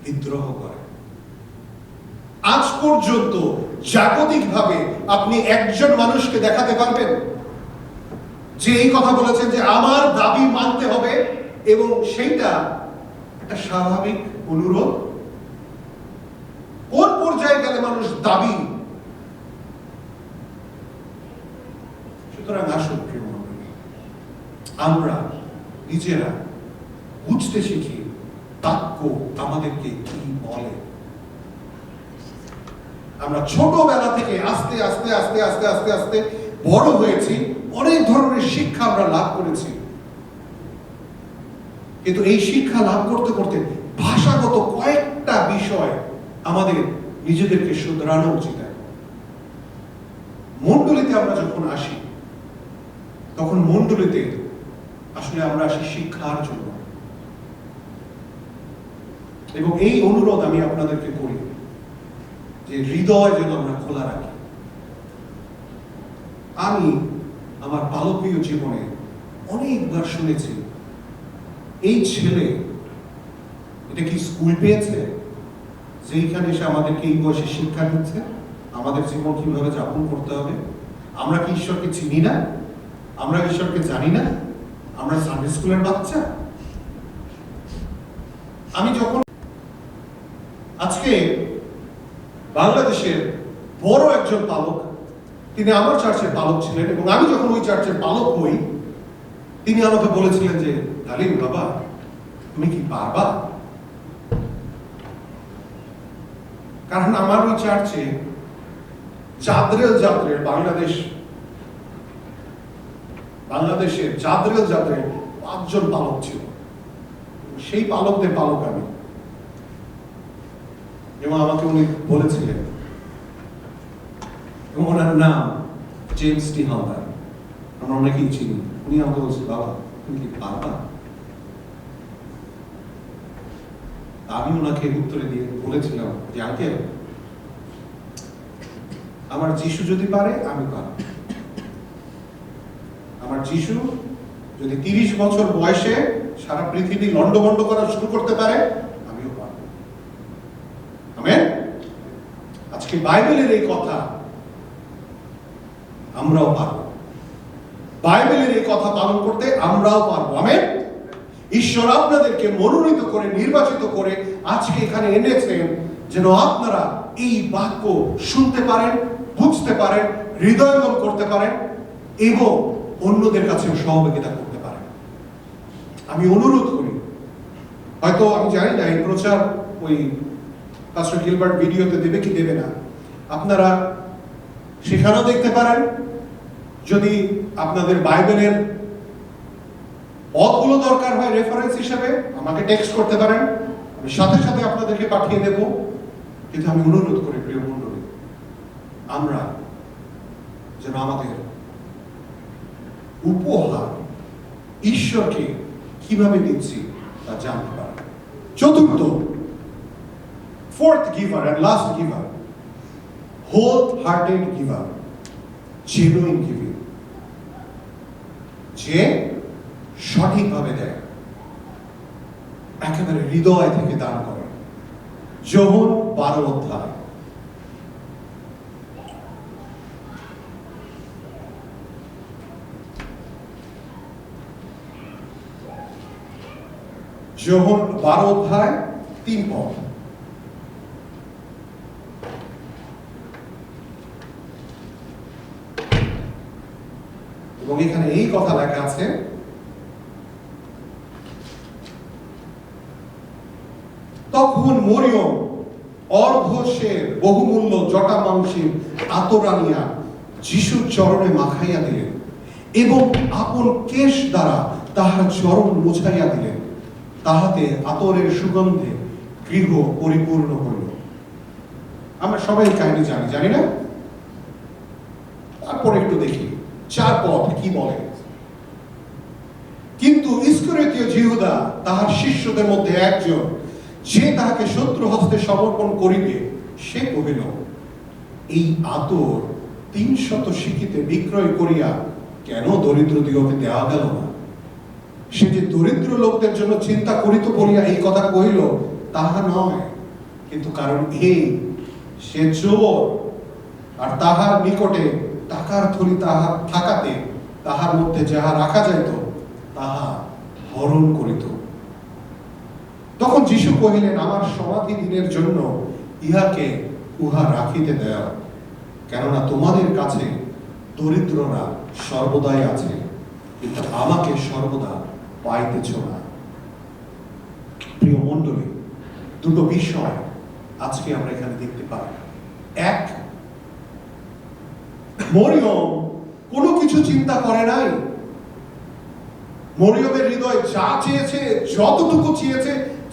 বিদ্রোহ করে। আজ পর্যন্ত জাগতিকভাবে আপনি একজন মানুষকে দেখাতে পারবেন যে এই কথা বলেছেন যে আমার দাবি মানতে হবে এবং সেইটা একটা স্বাভাবিক অনুরোধ? কোন পর্যায়ে গেলে মানুষ দাবি? সুতরাং আসুন প্রিয় মণ্ডলী, আমরা নিজেরা বুঝতে শিখি বাক্য আমাদেরকে কি বলে। আমরা ছোটবেলা থেকে আস্তে আস্তে আস্তে আস্তে আস্তে আস্তে বড় হয়েছি, অনেক ধরনের শিক্ষা আমরা লাভ করেছি, কিন্তু এই শিক্ষা লাভ করতে করতে ভাষাগত কয়েকটা বিষয় আমাদের নিজেদেরকে শুধরানো উচিত। মণ্ডলীতে আমরা যখন আসি তখন মণ্ডলীতে আসলে আমরা আসি শিক্ষার জন্য, এবং এই অনুরোধ আমি আপনাদেরকে করি যে হৃদয় যেন আমরা খোলা রাখি। আমি আমার বালকীয় জীবনে অনেকবার শুনেছি এই ছেলে এটা কি স্কুল পেয়েছে যেখানে এসে আমাদেরকে এই বয়সে শিক্ষা দিচ্ছে আমাদের জীবন কিভাবে যাপন করতে হবে? আমরা কি ঈশ্বরকে চিনি না? আমরা ঈশ্বরকে জানি না? আমরা সানডে স্কুলের বাচ্চা? আমি যখন আজকে বাংলাদেশের বড় একজন পালক, তিনি আমার চার্চের পালক ছিলেন, এবং আমি যখন ওই চার্চের পালক হই তিনি আমাকে বলেছিলেন যে ডালিম বাবা তুমি কি পারবা? কারণ আমার ওই চার্চে জাদ্রের বাংলাদেশের জাদ্রের 5 জন পালক ছিল, সেই পালকদের পালক আমি। এবং আমাকে উনি বলেছিলেন, এবং ওনার নাম জেমস টি হালদার, আমরা অনেকেই চিনি। উনি আমাকে বলছে, বাবা তুমি কি পারবা? আমি ওনাকে উত্তরে দিয়ে বলেছিলাম যে আঙ্কেল, আমার যিশু যদি পারে আমি পারব। আমার যিশু যদি 30 বছর বয়সে সারা পৃথিবী লন্ডভন্ড করা শুরু করতে পারে, আমিও পারব। আমেন। আজকে বাইবেলের এই কথা আমরাও পারব। বাইবেলের এই কথা পালন করতে আমরাও পারব। আমেন। ঈশ্বর আপনাদেরকে মনোনীত করে, নির্বাচিত করে আজকে এখানে এনেছেন যেন আপনারা এই বাক্য শুনতে পারেন, বুঝতে পারেন, হৃদয়ঙ্গম করতে পারেন এবং অন্যদের কাছে সহযোগিতা করতে পারেন। আমি অনুরোধ করি, হয়তো আমি জানি না এই প্রচার ওই পাস্টর গিলবার্ট ভিডিওতে দেবে কি দেবে না, আপনারা সেখানেও দেখতে পারেন। যদি আপনাদের বাইবেলের পদগুলো দরকার হয় রেফারেন্স হিসেবে, আমাকে টেক্সট করতে পারেন, আমি সাথে সাথে আপনাদেরকে পাঠিয়ে দেব। কিন্তু আমি অনুরোধ করি প্রিয় মণ্ডলী, আমরা যেন আমাদের উপহার ঈশ্বরকে কিভাবে দিচ্ছি তা জানতে পারি। চতুর্থ, fourth giver and last giver, whole-hearted giver, genuine giving, যে সঠিকভাবে দেয়, একেবারে হৃদয় থেকে দান করে। যোহন 12 অধ্যায় যোহন 12 অধ্যায় 3 পদ। এবং এখানে এই কথা লেখা আছে, তখন মরিয়ম অর্ধশের বহুমূল্য জটা মাংসের আতর আনিয়া যিশুর চরণে মাখাইয়া দিলেন এবং আপন কেশ দ্বারা তাহার চরণ মুছাইয়া দিলেন। তাহাতে আতরের সুগন্ধে গৃহ পরিপূর্ণ হইল। আমরা সবাই কাহিনী জানি না? তারপর একটু দেখি 4 পদ কি বলে। কিন্তু ইস্করিওতীয় জিহুদা তাহার শিষ্যদের মধ্যে একজন, যে তাহাকে শত্রু হস্তে সমর্পণ করিবে, সে কহিল, এই আতর 300 সিকিতে বিক্রয় করিয়া কেন দরিদ্র দিগকে দেওয়া গেল না? সে যে দরিদ্র লোকদের জন্য চিন্তা করিত বলিয়া এই কথা কহিল তাহা নয়, কিন্তু কারণ এই, সে চোর, আর তাহার নিকটে টাকার থলি তাহা থাকাতে তাহার মধ্যে যাহা রাখা যাইত তাহা হরণ করিত। তখন যিশু কহিলেন, আমার সমাধি দিনের জন্য ইহাকে উহা রাখিতে দেও, কেননা তোমাদের কাছে দরিদ্ররা সর্বদাই আছে, কিন্তু আমাকে সর্বদা পাইতেছ না। প্রিয় মণ্ডলী, দুটো বিষয় আজকে আমরা এখানে দেখতে পাই। এক, মরিয়ম কোনো কিছু চিন্তা করে নাই। মরিয়মের হৃদয় যা চেয়েছে, যতটুকু চেয়েছে,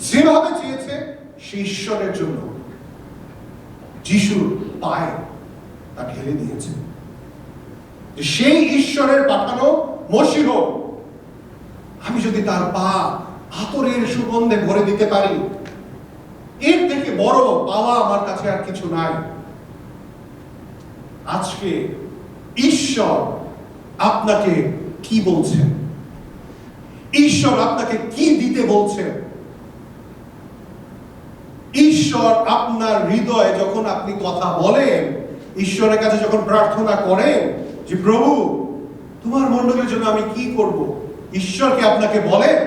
যেভাবে চেয়েছে, সে ঈশ্বরের জন্য যিশুর পায়ে তা ঢেলে দিয়েছে। সেই ঈশ্বরের পাঠানো মশীহ, আমি যদি তার পা আতরের সুগন্ধে ভরে দিতে পারি, এর থেকে বড় পাওয়া আমার কাছে আর কিছু নাই। আজকে ঈশ্বর আপনাকে কি বলছেন? ঈশ্বর আপনাকে কি দিতে বলছেন? ঈশ্বর আপনার হৃদয়ে যখন আপনি কথা বলেন, ঈশ্বরের কাছে যখন প্রার্থনা করেন যে প্রভু তোমার মণ্ডলীর জন্য আমি কি করব, ঈশ্বরকে আপনাকে বলেন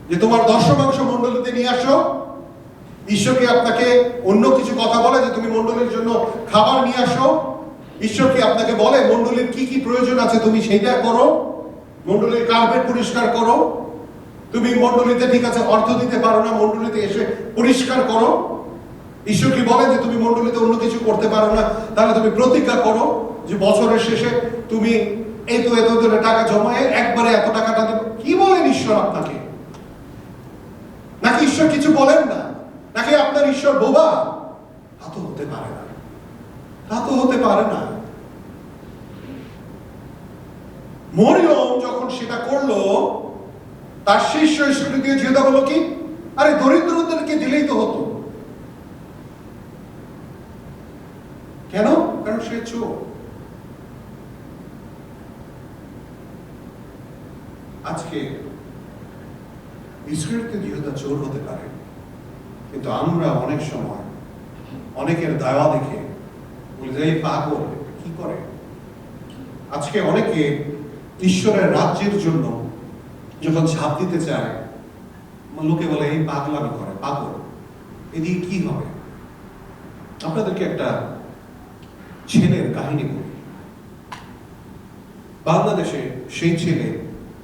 যে তোমার দশমাংশ মণ্ডলীতে নিয়ে আসো। ঈশ্বরকে আপনাকে অন্য কিছু কথা বলে যে তুমি মণ্ডলীর জন্য খাবার নিয়ে আসো। ঈশ্বরকে আপনাকে বলে মণ্ডলীর কি কি প্রয়োজন আছে তুমি সেইটা করো, মণ্ডলীর কার্পেট পরিষ্কার করো। তুমি মণ্ডলীতে ঠিক আছে অর্থ দিতে পারো না, মণ্ডলীতে এসে পরিষ্কার করো। ঈশ্বর কি বলে যে তুমি মণ্ডলীতে অন্য কিছু করতে পারো না, তাহলে তুমি প্রতিজ্ঞা করো যে বছরের শেষে তুমি এত টাকা জমায়ে একবারে এত টাকাটা দেবে। কি বলেন ঈশ্বর আপনাকে? নাকি ঈশ্বর কিছু বলেন না? নাকি আপনার ঈশ্বর বোবা? তা তো হতে পারে না, তা তো হতে পারে না। মরিয়ম যখন সেটা করলো, তার শিষ্য ঈশ্বরকে দিয়ে জিজ্ঞাসা করলো কি, আরে দরিদ্রদেরকে দিলেই তো হতো। কেন? কারণ সে চোর। আজকে ইসরায়েলকে জিহুদা চোর হতে পারে, কিন্তু আমরা অনেক সময় অনেকের দাওয়া দেখে বলি যে এই পাগল কি করে। আজকে অনেকে ঈশ্বরের রাজ্যের জন্য যখন ঝাঁপ দিতে চায়, লোকে বলে এই পাগলামি করে, পাগল, এদিকে কি হবে। আপনাদেরকে একটা ছেলের কাহিনী বলি। বাংলাদেশে সেই ছেলে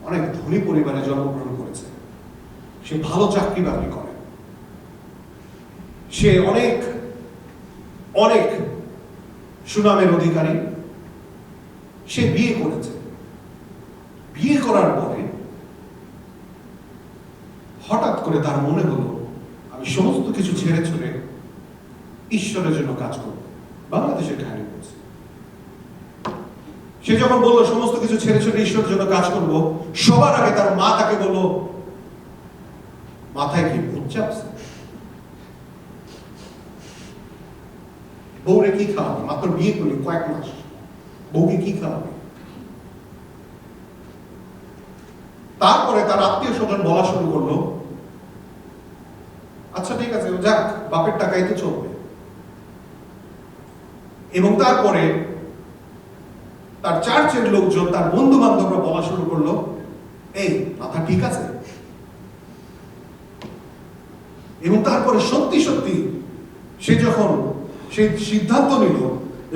অনেক ধনী পরিবারে জন্মগ্রহণ করেছে, সে ভালো চাকরি বাকরি করে, সে অনেক অনেক সুনামের অধিকারী। সে বিয়ে করেছে, বিয়ে করার পরে হঠাৎ করে তার মনে হলো আমি সমস্ত কিছু ছেড়ে ছুড়ে ঈশ্বরের জন্য কাজ করব। বাংলাদেশের কাহিনী বলছে। সে যখন বললো সমস্ত কিছু ছেড়ে ছুড়ে ঈশ্বরের জন্য কাজ করব, সবার আগে তার মা তাকে বলল, মাথায় কি ভূত চাপছে? বউরে কি খাওয়াবে? মাত্র বিয়ে করলি কয়েক মাস, বউকে কি খাওয়াবে? তারপরে তার আত্মীয় স্বজন বলা শুরু করলো, আচ্ছা ঠিক আছে, যাক, বাপের টাকাই তো চলবে। এবং তারপরে তার চার্চের লোকজন, তার বন্ধু বান্ধবরা বলা শুরু করলো, এই মাথা ঠিক আছে? এবং তারপরে সত্যি সত্যি সে যখন সেই সিদ্ধান্ত নিল,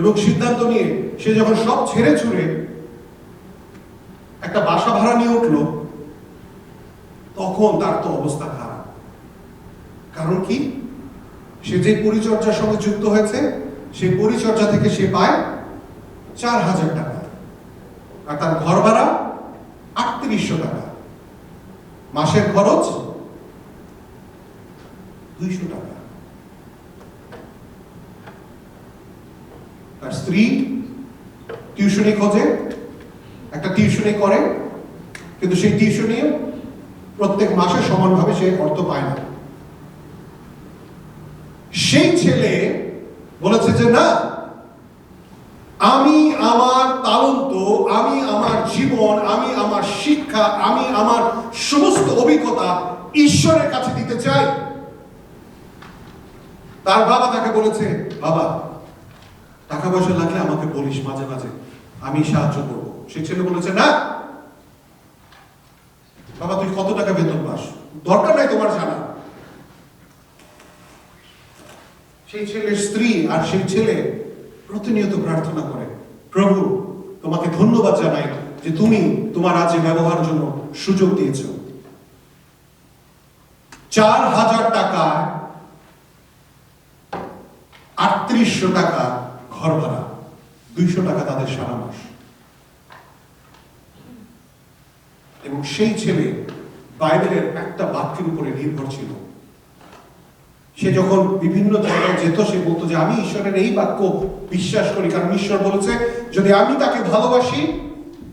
এবং সিদ্ধান্ত নিয়ে সে যখন সব ছেড়ে ছুড়ে একটা বাসা ভাড়া নিয়ে উঠলো, তখন তার তো অবস্থা খারাপ। কারণ কি? সে যে পরিচর্যার সঙ্গে যুক্ত হয়েছে, সেই পরিচর্যা থেকে সে পায় 4,000 টাকা, আর তার ঘর ভাড়া 3800 টাকা, মাসের খরচ 200 টাকা। তার স্ত্রী টিউশনি খোঁজে, একটা টিউশনি করে, কিন্তু সেই টিউশনি প্রত্যেক মাসে সমানভাবে সে অর্থ পায় না। সেই ছেলে বলেছে যে না, আমি আমার তালন্ত, আমি আমার জীবন, আমি আমার শিক্ষা, আমি আমার সমস্ত অভিজ্ঞতা ঈশ্বরের কাছে দিতে চাই। তার বাবা তাকে বলেছে, বাবা টাকা পয়সা লাগলে আমাকে বলিস মাঝে মাঝে, আমি সাহায্য করবো। সেই ছেলে বলেছে, না বাবা, তুই কত টাকা বেতন পাস, দরকার নাই তোমার জানা। সেই ছেলের স্ত্রী আর সেই ছেলে প্রতিনিয়ত প্রার্থনা করে, প্রভু তোমাকে ধন্যবাদ জানাই যে তুমি তোমার আজে ব্যবহারের জন্য সুযোগ দিয়েছ। 4,000 টাকা, 3800 টাকা ঘর ভাড়া, 200 টাকা তাদের সারা মাস। এবং সেই ছেলে বাইবেলের একটা বাক্যের উপরে নির্ভর ছিল। সে যখন বিভিন্ন জায়গায় যেত, সে বলতো যে আমি ঈশ্বরের এই বাক্য বিশ্বাস করি, কারণ ঈশ্বর বলেছে যদি আমি তাকে ভালোবাসি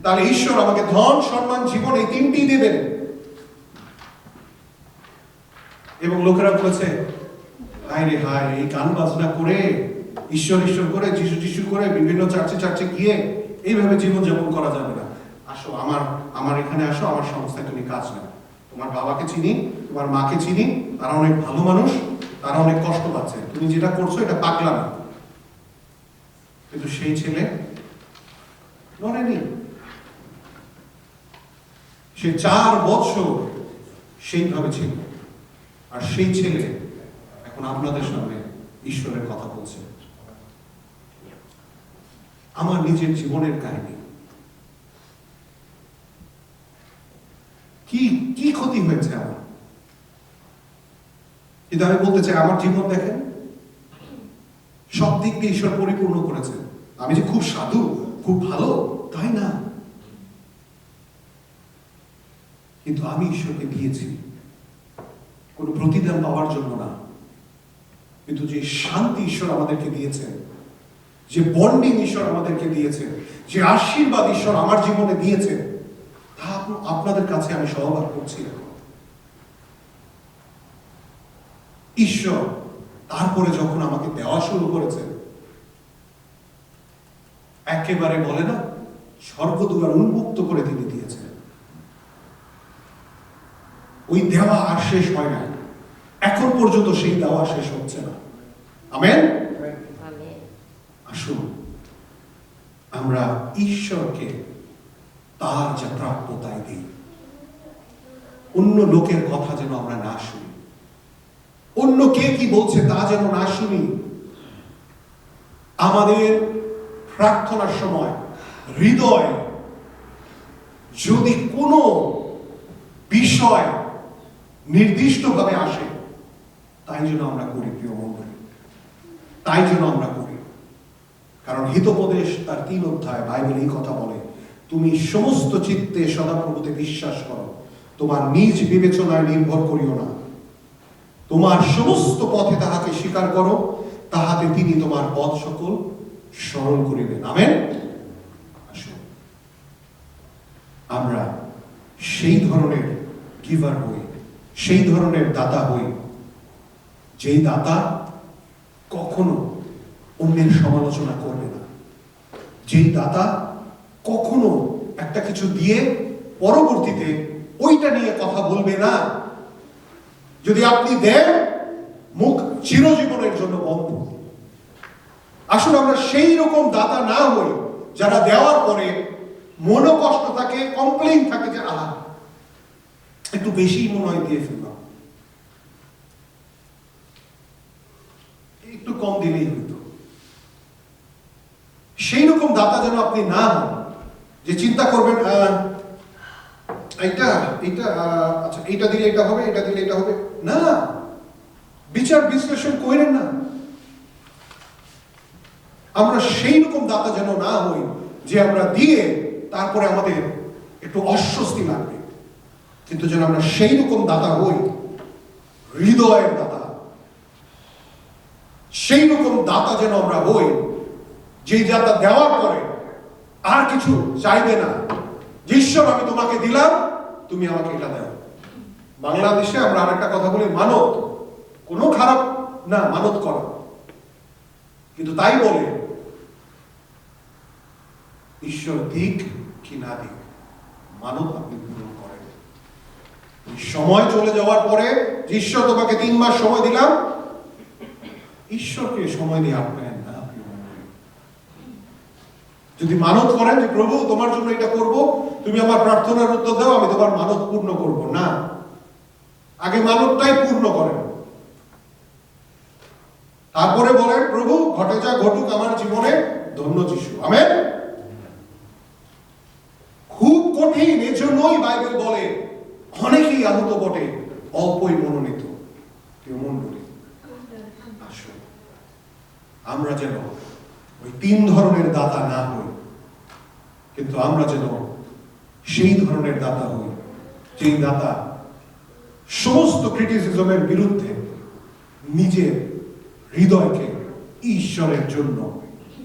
তাহলে ঈশ্বর আমাকে ধন, সম্মান, জীবন এই তিনটি দেবেন। এবং লোকেরা বলেছে, হায় রে হায়, এই গান বাজনা করে, ঈশ্বর ঈশ্বর করে, যিশু যিশু করে, বিভিন্ন চার্চে চার্চে গিয়ে এইভাবে জীবন যাপন করা যাবে না। আসো আমার এখানে আসো, আমার সংস্থায় তুমি কাজ নাও। তোমার বাবাকে চিনি, তোমার মাকে চিনি, তারা অনেক ভালো মানুষ, তারা অনেক কষ্ট পাচ্ছে, তুমি যেটা করছো এটা পাগলামি। কিন্তু সেই ছেলে নড়েনি। সে 4 বছর সেইভাবে ছিল, আর সেই ছেলে এখন আপনাদের সামনে ঈশ্বরের কথা বলছে। আমার নিজের জীবনের কাহিনী, কি ক্ষতি হয়েছে আমার, কিন্তু আমি বলতে চাই আমার জীবন দেখেন, সব দিক দিয়ে ঈশ্বর পরিপূর্ণ করেছে। আমি যে খুব সাধু, খুব ভালো, তাই না, কিন্তু আমি ঈশ্বরকে দিয়েছি কোনো প্রতিদান পাওয়ার জন্য না, কিন্তু যে শান্তি ঈশ্বর আমাদেরকে দিয়েছেন, যে বন্ডিং ঈশ্বর আমাদেরকে দিয়েছেন, যে আশীর্বাদ ঈশ্বর আমার জীবনে দিয়েছেন, তা আপনাদের কাছে আমি সহবাদ করছি এখন। ঈশ্বর তারপরে যখন আমাকে দেওয়া শুরু করেছেন, একেবারে বলে না স্বর্গদুয়ার উন্মুক্ত করে তিনি দিয়েছেন। ওই দেওয়া আর শেষ হয় না, এখন পর্যন্ত সেই দেওয়া শেষ হচ্ছে না। আমেন। আসুন আমরা ঈশ্বরকে তার যে প্রাপ্য তাই দিই। অন্য লোকের কথা যেন আমরা না শুনি, অন্য কে কি বলছে তা যেন না শুনি। আমাদের প্রার্থনার সময় হৃদয় যদি কোনো বিষয় নির্দিষ্টভাবে আসে, তাই যেন আমরা করি প্রিয় মণ্ডলী, তাই যেন আমরা করি। কারণ হিতোপদেশ তার 3 অধ্যায় বাইবেল এই কথা বলে, তুমি সমস্ত চিত্তে সদাপ্রভুতে বিশ্বাস করো, তোমার নিজ বিবেচনায় নির্ভর করিও না, তোমার সমস্ত পথে তাহাকে স্বীকার করো, তাহাতে তিনি তোমার পথ সকল সরল করিবেন। আমেন। আসুন আমরা সেই ধরনের গিভার হই, সেই ধরনের দাতা হই, যেই দাতা কখনো অন্যের সমালোচনা করবে না, যেই দাতা কখনো একটা কিছু দিয়ে পরবর্তীতে ওইটা নিয়ে কথা বলবে না। যদি আপনি দেন, মুখ চিরজীবনের জন্য বন্ধ। আসলে আমরা সেই রকম দাতা না হই যারা দেওয়ার পরে মনোকষ্ট থাকে, কমপ্লেইন থাকে যে আহা একটু বেশি মনে হয় দিয়ে ফেললাম, একটু কম দিলেই হইতো। সেই রকম দাতা যেন আপনি না হন যে চিন্তা করবেন এইটা এইটা আচ্ছা এইটা দিলে এটা হবে, এটা দিলে এটা হবে না। বিচার বিশ্লেষণ করেন না। আমরা সেই রকম দাতা যেন না হই যে আমরা দিয়ে তারপরে আমাদের একটু অস্বস্তি লাগবে, কিন্তু যেন আমরা সেই রকম দাতা হই, হৃদয়ের দাতা। সেই রকম দাতা যেন আমরা হই যে দাতা দেওয়ার পরে আর কিছু চাইবে না, যে ঈশ্বর আমি তোমাকে দিলাম, তুমি আমাকে এটা দাও। বাংলাদেশে আমরা আরেকটা কথা বলি, মানত। কোনো খারাপ না মানত করা, কিন্তু তাই বলে ঈশ্বর দিক কি না দিক, মানত আপনি পূরণ করেন। সময় চলে যাওয়ার পরে যে ঈশ্বর তোমাকে 3 মাস সময় দিলাম, ঈশ্বরকে সময় দিয়ে আটকালেন না। যদি মানত করেন যে প্রভু তোমার জন্য এটা করব, তুমি আমার প্রার্থনার উত্তর দাও, আমি তোমার মানত পূর্ণ করব না, আগে মানতটাই পূর্ণ করেন, তারপরে বলেন প্রভু ঘটে যা ঘটুক আমার জীবনে, ধন্য যিশু। আমেন। খুব কঠিন, এজন্যই বাইবেল বলে অনেকেই আহত বটে, অল্পই মনোনীত। মণ্ডলী আসুন আমরা যেন ওই 3 ধরনের দাতা না হই, কিন্তু আমরা যেন সেই ধরনের দাতা হই যেই দাতা সমস্ত ক্রিটিসিজমের বিরুদ্ধে নিজের হৃদয়কে ঈশ্বরের জন্য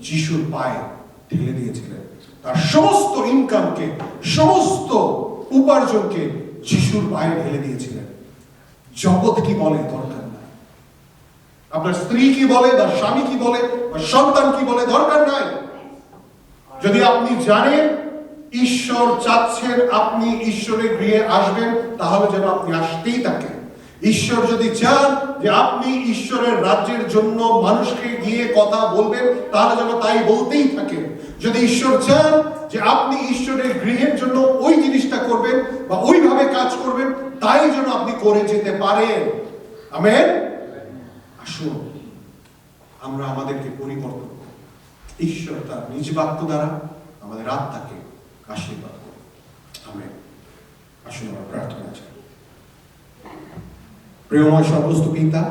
যিশুর পায়ে ঢেলে দিয়েছিলেন, তার সমস্ত ইনকামকে, সমস্ত উপার্জনকে যিশুর পায়ে ঢেলে দিয়েছিলেন। জগৎ কি বলে দরকার নাই, আপনার স্ত্রী কি বলে, বা স্বামী কি বলে, বা সন্তান কি বলে দরকার নাই। যদি আপনি জানেন ঈশ্বর চাচ্ছেন আপনি ঈশ্বরের গৃহে আসবেন, তাহলে যেন আপনি আসতেই থাকেন। ঈশ্বর যদি চান যে আপনি ঈশ্বরের রাজ্যের জন্য মানুষকে গিয়ে কথা বলবেন, তাহলে যেন তাই বলতেই থাকেন। যদি ঈশ্বর চান যে আপনি ঈশ্বরের গৃহের জন্য ওই জিনিসটা করবেন বা ওইভাবে কাজ করবেন, তাই যেন আপনি করে যেতে পারেন। আমেন। আসুন আমরা আমাদেরকে পরিবর্তন করি, ঈশ্বর তার নিজ বাক্য দ্বারা আমাদের আত্মাকে আশীর্বাদ করুন। আমেন। আসুন আমরা প্রার্থনা চাই। প্রিয়ময় সর্বস্ত পিতা,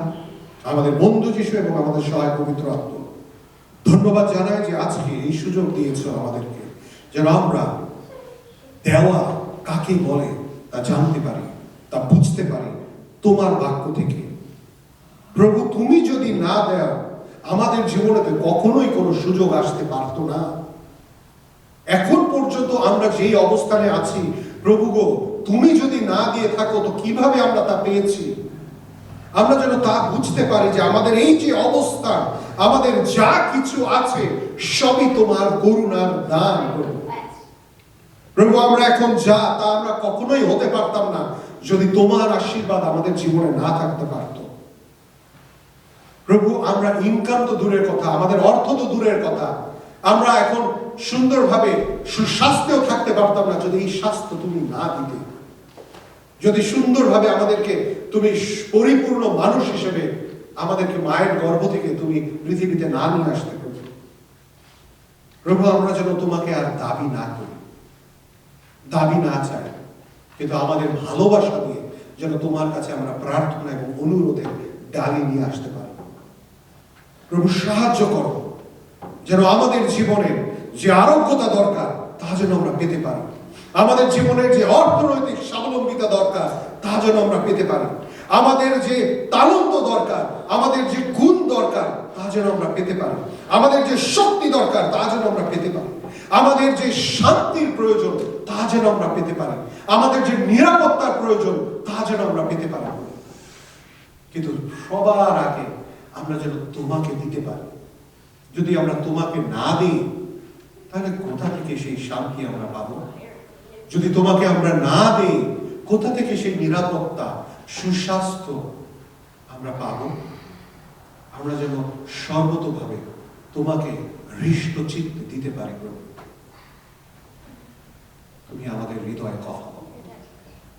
আমাদের বন্ধু যিশু এবং আমাদের সহায় পবিত্র আত্মা, ধন্যবাদ জানাই যে আজকে এই সুযোগ দিয়েছ আমাদেরকে, যেন আমরা দেওয়া কাকে বলে তা জানতে পারি, তা বুঝতে পারি তোমার বাক্য থেকে। প্রভু তুমি যদি না দাও আমাদের জীবনেতে কখনোই কোনো সুযোগ আসতে পারতো না। এখন পর্যন্ত আমরা যেই অবস্থানে আছি প্রভু গো, তুমি যদি না দিয়ে থাকো তো কিভাবে আমরা তা পেয়েছি? আমরা যেন তা বুঝতে পারি যে আমাদের এই যে অবস্থা, আমাদের যা কিছু আছে সবই তোমার করুণার দান। প্রভু আমরা এখন যা তা আমরা কখনোই হতে পারতাম না যদি তোমার আশীর্বাদ আমাদের জীবনে না থাকতে পারত। প্রভু আমরা ইনকাম তো দূরের কথা, আমাদের অর্থ তো দূরের কথা, আমরা এখন সুন্দরভাবে সুস্বাস্থ্যও থাকতে পারতাম না যদি এই স্বাস্থ্য তুমি না দিতে, যদি সুন্দরভাবে আমাদেরকে তুমি পরিপূর্ণ মানুষ হিসেবে আমাদেরকে মায়ের গর্ভ থেকে তুমি পৃথিবীতে না নিয়ে আসতে। প্রভু আমরা যেন তোমাকে আর দাবি না করি, দাবি না চাই, কিন্তু আমাদের ভালোবাসা দিয়ে যেন তোমার কাছে আমরা প্রার্থনা এবং অনুরোধে ডালি নিয়ে আসতে পারি। প্রভু সাহায্য করো যেন আমাদের জীবনে যে আরোগ্যতা দরকার তা যেন আমরা পেতে পারি, আমাদের জীবনের যে অর্থনৈতিক স্বাবলম্বিতা দরকার তা যেন আমরা পেতে পারি, আমাদের যে তালন্ত দরকার, আমাদের যে গুণ দরকার তা যেন আমরা পেতে পারি, আমাদের যে শক্তি দরকার তা যেন আমরা পেতে পারি, আমাদের যে শান্তির প্রয়োজন তা যেন আমরা পেতে পারি, আমাদের যে নিরাপত্তার প্রয়োজন তা যেন আমরা পেতে পারি। কিন্তু সবার আগে আমরা যেন তোমাকে দিতে পারি। যদি আমরা তোমাকে না দিই তাহলে কোথা থেকে সেই শান্তি আমরা পাবো? যদি তোমাকে আমরা না দিই কোথা থেকে সেই নিরাপত্তা, সুস্বাস্থ্য আমরা পাবো? আমরা যেন সর্বতোভাবে তোমাকে হৃষ্ট চিত্তে দিতে পারি। প্রভু তুমি আমাদের হৃদয়ে কথা বলো,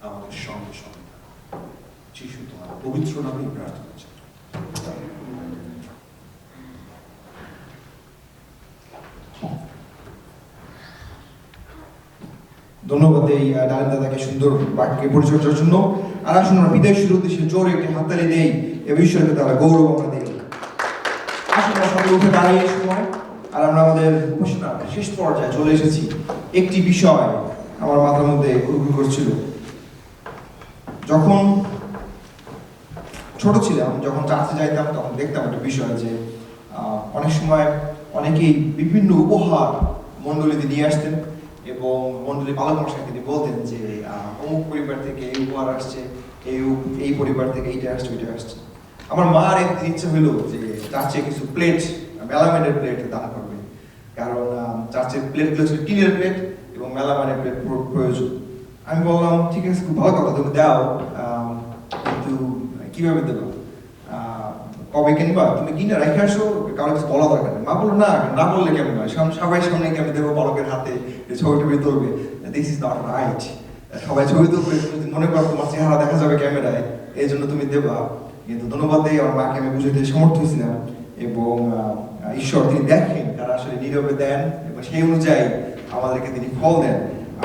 আমাদের সঙ্গে সঙ্গে যিশু তোমার পবিত্র নামে প্রার্থনা চাই। ধন্যবাদ এই ডালিম দাদাকে সুন্দর বাক্যে পরিচর্যার জন্য। আর আসুন আমরা বিদায় শুরুর উদ্দেশ্যে জোরে একটি হাততালি দেই এবং ঈশ্বরকে তারা গৌরব আমরা দিই। আসুন আমরা সবাই উঠে দাঁড়িয়ে এই সময়। আর আমরা আমাদের উপাসনা শেষ পর্যায়ে চলে এসেছি। একটি বিষয় আমার মাথার মধ্যে ঘুরঘুর করছিল। যখন ছোট ছিলাম, যখন চার্চে যাইতাম, তখন দেখতাম একটা বিষয় যে অনেক সময় অনেকেই বিভিন্ন উপহার মণ্ডলীতে নিয়ে আসতেন এবং মণ্ডলী পালক মশাই তিনি বলতেন যে অমুক পরিবার থেকে এই উপহার আসছে, এই পরিবার থেকে এইটা আসছে, ওইটা আসছে। আমার মার একদিন ইচ্ছে হইলো যে চার্চে কিছু প্লেট, মেলামাইনের প্লেট দান করবে, কারণ চার্চের প্লেটগুলো ছিল টিনের প্লেট এবং মেলামাইনের প্লেট প্রয়োজন। আমি বললাম ঠিক আছে, খুব ভালো কথা, তুমি দাও, কিন্তু কিভাবে দেবো, কবে কিনবা, তুমি কিনে রেখে আসো, কারো কিছু বলা দরকার নেই। মা বললো না, না বললে কেমন হয়, সবাই সামনে কি আমি দেবো পলকের হাতে ছবি টবি তুলবে, দিস ইজ নট রাইট, সবাই ছবি তুলবে, মনে করো তোমার চেহারা দেখা যাবে ক্যামেরায়, এই জন্য তুমি দেবা। কিন্তু ধন্যবাদ দিই আমার মাকে আমি বুঝাতে সমর্থ হয়েছিলাম এবং ঈশ্বর তিনি দেখেন তারা আসলে নীরবে দেন এবং সেই অনুযায়ী আমাদেরকে তিনি ফল দেন।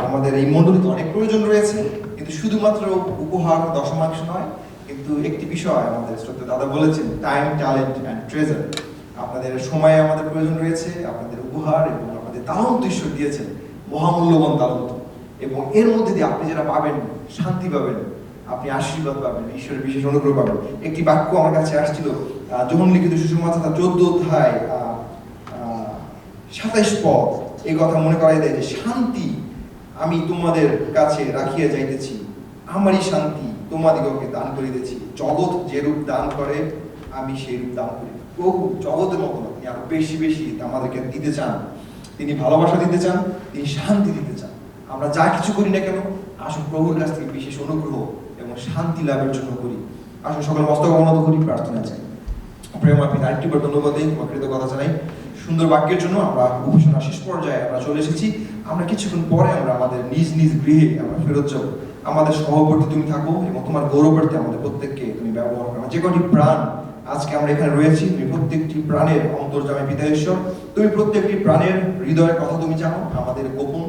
আমাদের এই মণ্ডলীতে অনেক প্রয়োজন রয়েছে, কিন্তু শুধুমাত্র উপহার দশমাংশ নয়, কিন্তু একটি বিষয় আমাদের শ্রদ্ধেয় দাদা বলেছেন, টাইম, ট্যালেন্ট অ্যান্ড ট্রেজার। আপনাদের সময়ে আমাদের প্রয়োজন রয়েছে, আপনাদের উপহার এবং আপনাদের তালন্ত ঈশ্বর দিয়েছেন, মহামূল্যবান তালন্ত, এবং এর মধ্যে দিয়ে আপনি যেটা পাবেন, শান্তি পাবেন, আপনি আশীর্বাদ পাবেন, ঈশ্বরের বিশেষ অনুগ্রহ পাবেন। একটি বাক্য আমার কাছে আসছিল, যোহন লিখিত সুসমাচার 14 অধ্যায় 27 পদ, এই কথা মনে করাই দেয় যে শান্তি আমি তোমাদের কাছে রাখিয়া যাইতেছি, আমারই শান্তি তোমাদিগকে দান করিতেছি, জগৎ যেরূপ দান করে আমি সেই রূপ দান করি। প্রভু জগতের মতো আপনি আরো বেশি বেশি আমাদেরকে দিতে চান, তিনি ভালোবাসা দিতে চান, তিনি শান্তি দিতে চান। আমরা যা কিছু করি না কেন, আসুন প্রভুর কাছ থেকে বিশেষ অনুগ্রহ এবং শান্তি লাভের জন্য করি। আসুন সকল মস্তক অবনত করি, প্রার্থনা চাই। প্রেম আপনি আরেকটিবার ধন্যবাদ দিই, কৃতজ্ঞতা জানাই সুন্দর বাক্যের জন্য। আমরা উপাসনা শেষ পর্যায়ে আমরা চলে এসেছি। আমরা কিছুক্ষণ পরে আমরা আমাদের নিজ নিজ গৃহে আমরা ফেরত যাবো। আমাদের সহবর্তী তুমি থাকো এবং তোমার গৌরবার্থে আমাদের প্রত্যেককে তুমি ব্যবহার করো। যে কটি প্রাণ আজকে আমরা এখানে রয়েছি, তুমি প্রত্যেকটি প্রাণের অন্তর্যামী পিতা ঈশ্বর, তুমি প্রত্যেকটি প্রাণের হৃদয়ের কথা তুমি জানো, আমাদের গোপন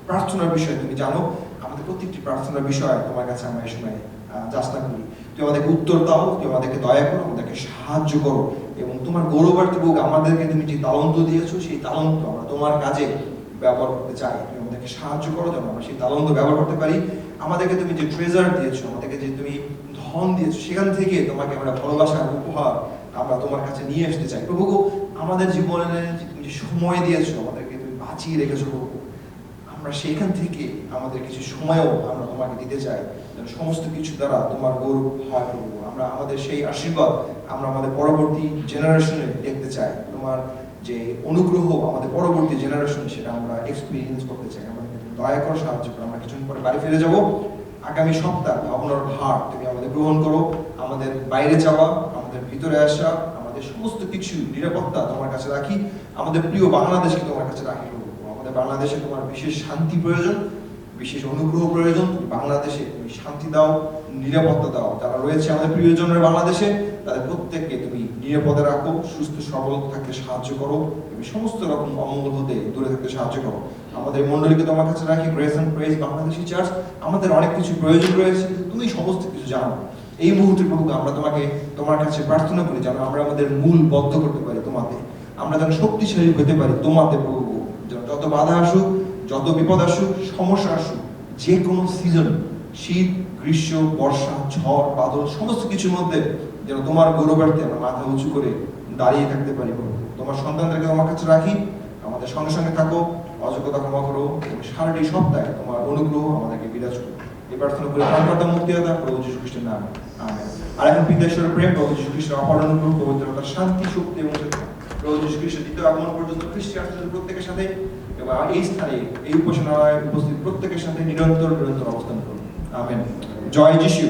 প্রার্থনার বিষয় তুমি জানো, আমাদের প্রত্যেকটি প্রার্থনার বিষয় তোমার কাছে আমরা এই সময় যাচনা করি। তুমি আমাদেরকে উত্তর দাও, তুমি আমাদেরকে দয়া করো, আমাদেরকে সাহায্য করো এবং তোমার গৌরবার্থে হোক আমাদেরকে তুমি যে তালন্ত দিয়েছো সেই তালন্ত আমরা তোমার কাজে ব্যবহার করতে চাই। তুমি আমাদেরকে সাহায্য করো যেন আমরা সেই তালন্ত ব্যবহার করতে পারি। আমাদেরকে তুমি যে ট্রেজার দিয়েছো, আমাদেরকে যে তুমি ধন দিয়েছো, সেখান থেকে তোমাকে আমরা ভালোবাসার উপহার আমরা তোমার কাছে নিয়ে আসতে চাই। প্রভু গো, আমাদের জীবনে তুমি যে সময় দিয়েছো, আমাদেরকে তুমি বাঁচিয়ে রেখেছো প্রভু, আমরা সেইখান থেকে আমাদের কিছু সময়ও আমরা তোমাকে দিতে চাই, যেন সমস্ত কিছু দ্বারা তোমার গৌরব হয় প্রভু। আমরা আমাদের সেই আশীর্বাদ আমরা আমাদের পরবর্তী জেনারেশনে দেখতে চাই। তোমার যে অনুগ্রহ আমাদের পরবর্তী জেনারেশন সেটা আমরা এক্সপিরিয়েন্স করতে চাই। আমরা দয়া করে সাহায্য করো। আমরা কিছুদিন পরে বাড়ি ফিরে যাব। আগামী সপ্তাহ ভাবনার ভার তুমি আমাদের গ্রহণ করো। আমাদের বাইরে যাওয়া, আমাদের ভিতরে আসা, আমাদের সমস্ত কিছু নিরাপত্তা তোমার কাছে রাখি। আমাদের প্রিয় বাংলাদেশকে তোমার কাছে রাখি প্রভু। আমাদের বাংলাদেশে তোমার বিশেষ শান্তি প্রয়োজন, বিশেষ অনুগ্রহ প্রয়োজন। বাংলাদেশে তুমি শান্তি দাও, নিরাপত্তা দাও। যারা রয়েছে আমাদের প্রিয়জনের বাংলাদেশে, তাদের প্রত্যেককে তুমি নিরাপদে রাখো, সুস্থ সবল থাকতে সাহায্য করো এবং সমস্ত রকম অমঙ্গল হতে দূরে থাকতে সাহায্য করো। আমাদের মণ্ডলীকে তোমার কাছে রাখি, grace and praise Bangladeshi church. আমাদের অনেক কিছু প্রয়োজন রয়েছে, তুমি সমস্ত কিছু জানো। এই মুহূর্তে প্রভু আমরা তোমাকে তোমার কাছে প্রার্থনা করি যেন আমরা আমাদের মূল বদ্ধ করতে পারি তোমাতে, আমরা যেন শক্তিশালী হতে পারি তোমাতে প্রভু। যেন যত বাধা আসুক, যত বিপদ আসুক, সমস্যা আসুক, যে কোনো সিজন, শীত, গ্রীষ্ম, বর্ষা, ঝড়, বাদল, সমস্ত কিছুর মধ্যে যেন তোমার গৌরবার্থে আমরা মাথা উঁচু করে দাঁড়িয়ে থাকতে পারি প্রভু। তোমার সন্তানদেরকে আমার কাছে রাখি, আমাদের সঙ্গে সঙ্গে থাকো, অযোগ্যতা ক্ষমা করো এবং সারাটি সপ্তাহে তোমার অনুগ্রহ আমাদেরকে বিরাজ করো। এই প্রার্থনা করে প্রাণকর্তা মুক্তিদাতা প্রভু যীশু খ্রিস্টের নামে, আমেন। আর এখন পিতা ঈশ্বরের প্রেম, প্রভু যীশু খ্রিস্টের অপার অনুগ্রহ, পবিত্রতার শান্তি, শক্তি এবং চেতনা প্রভু যীশু খ্রিস্টের দ্বিতীয় আগমন পর্যন্ত খ্রিস্টানদের প্রত্যেকের সাথে এবং এই স্থানে এই উপাসনালয়ে উপস্থিত প্রত্যেকের সাথে নিরন্তর অবস্থান করুন। আমেন। জয় যিশু।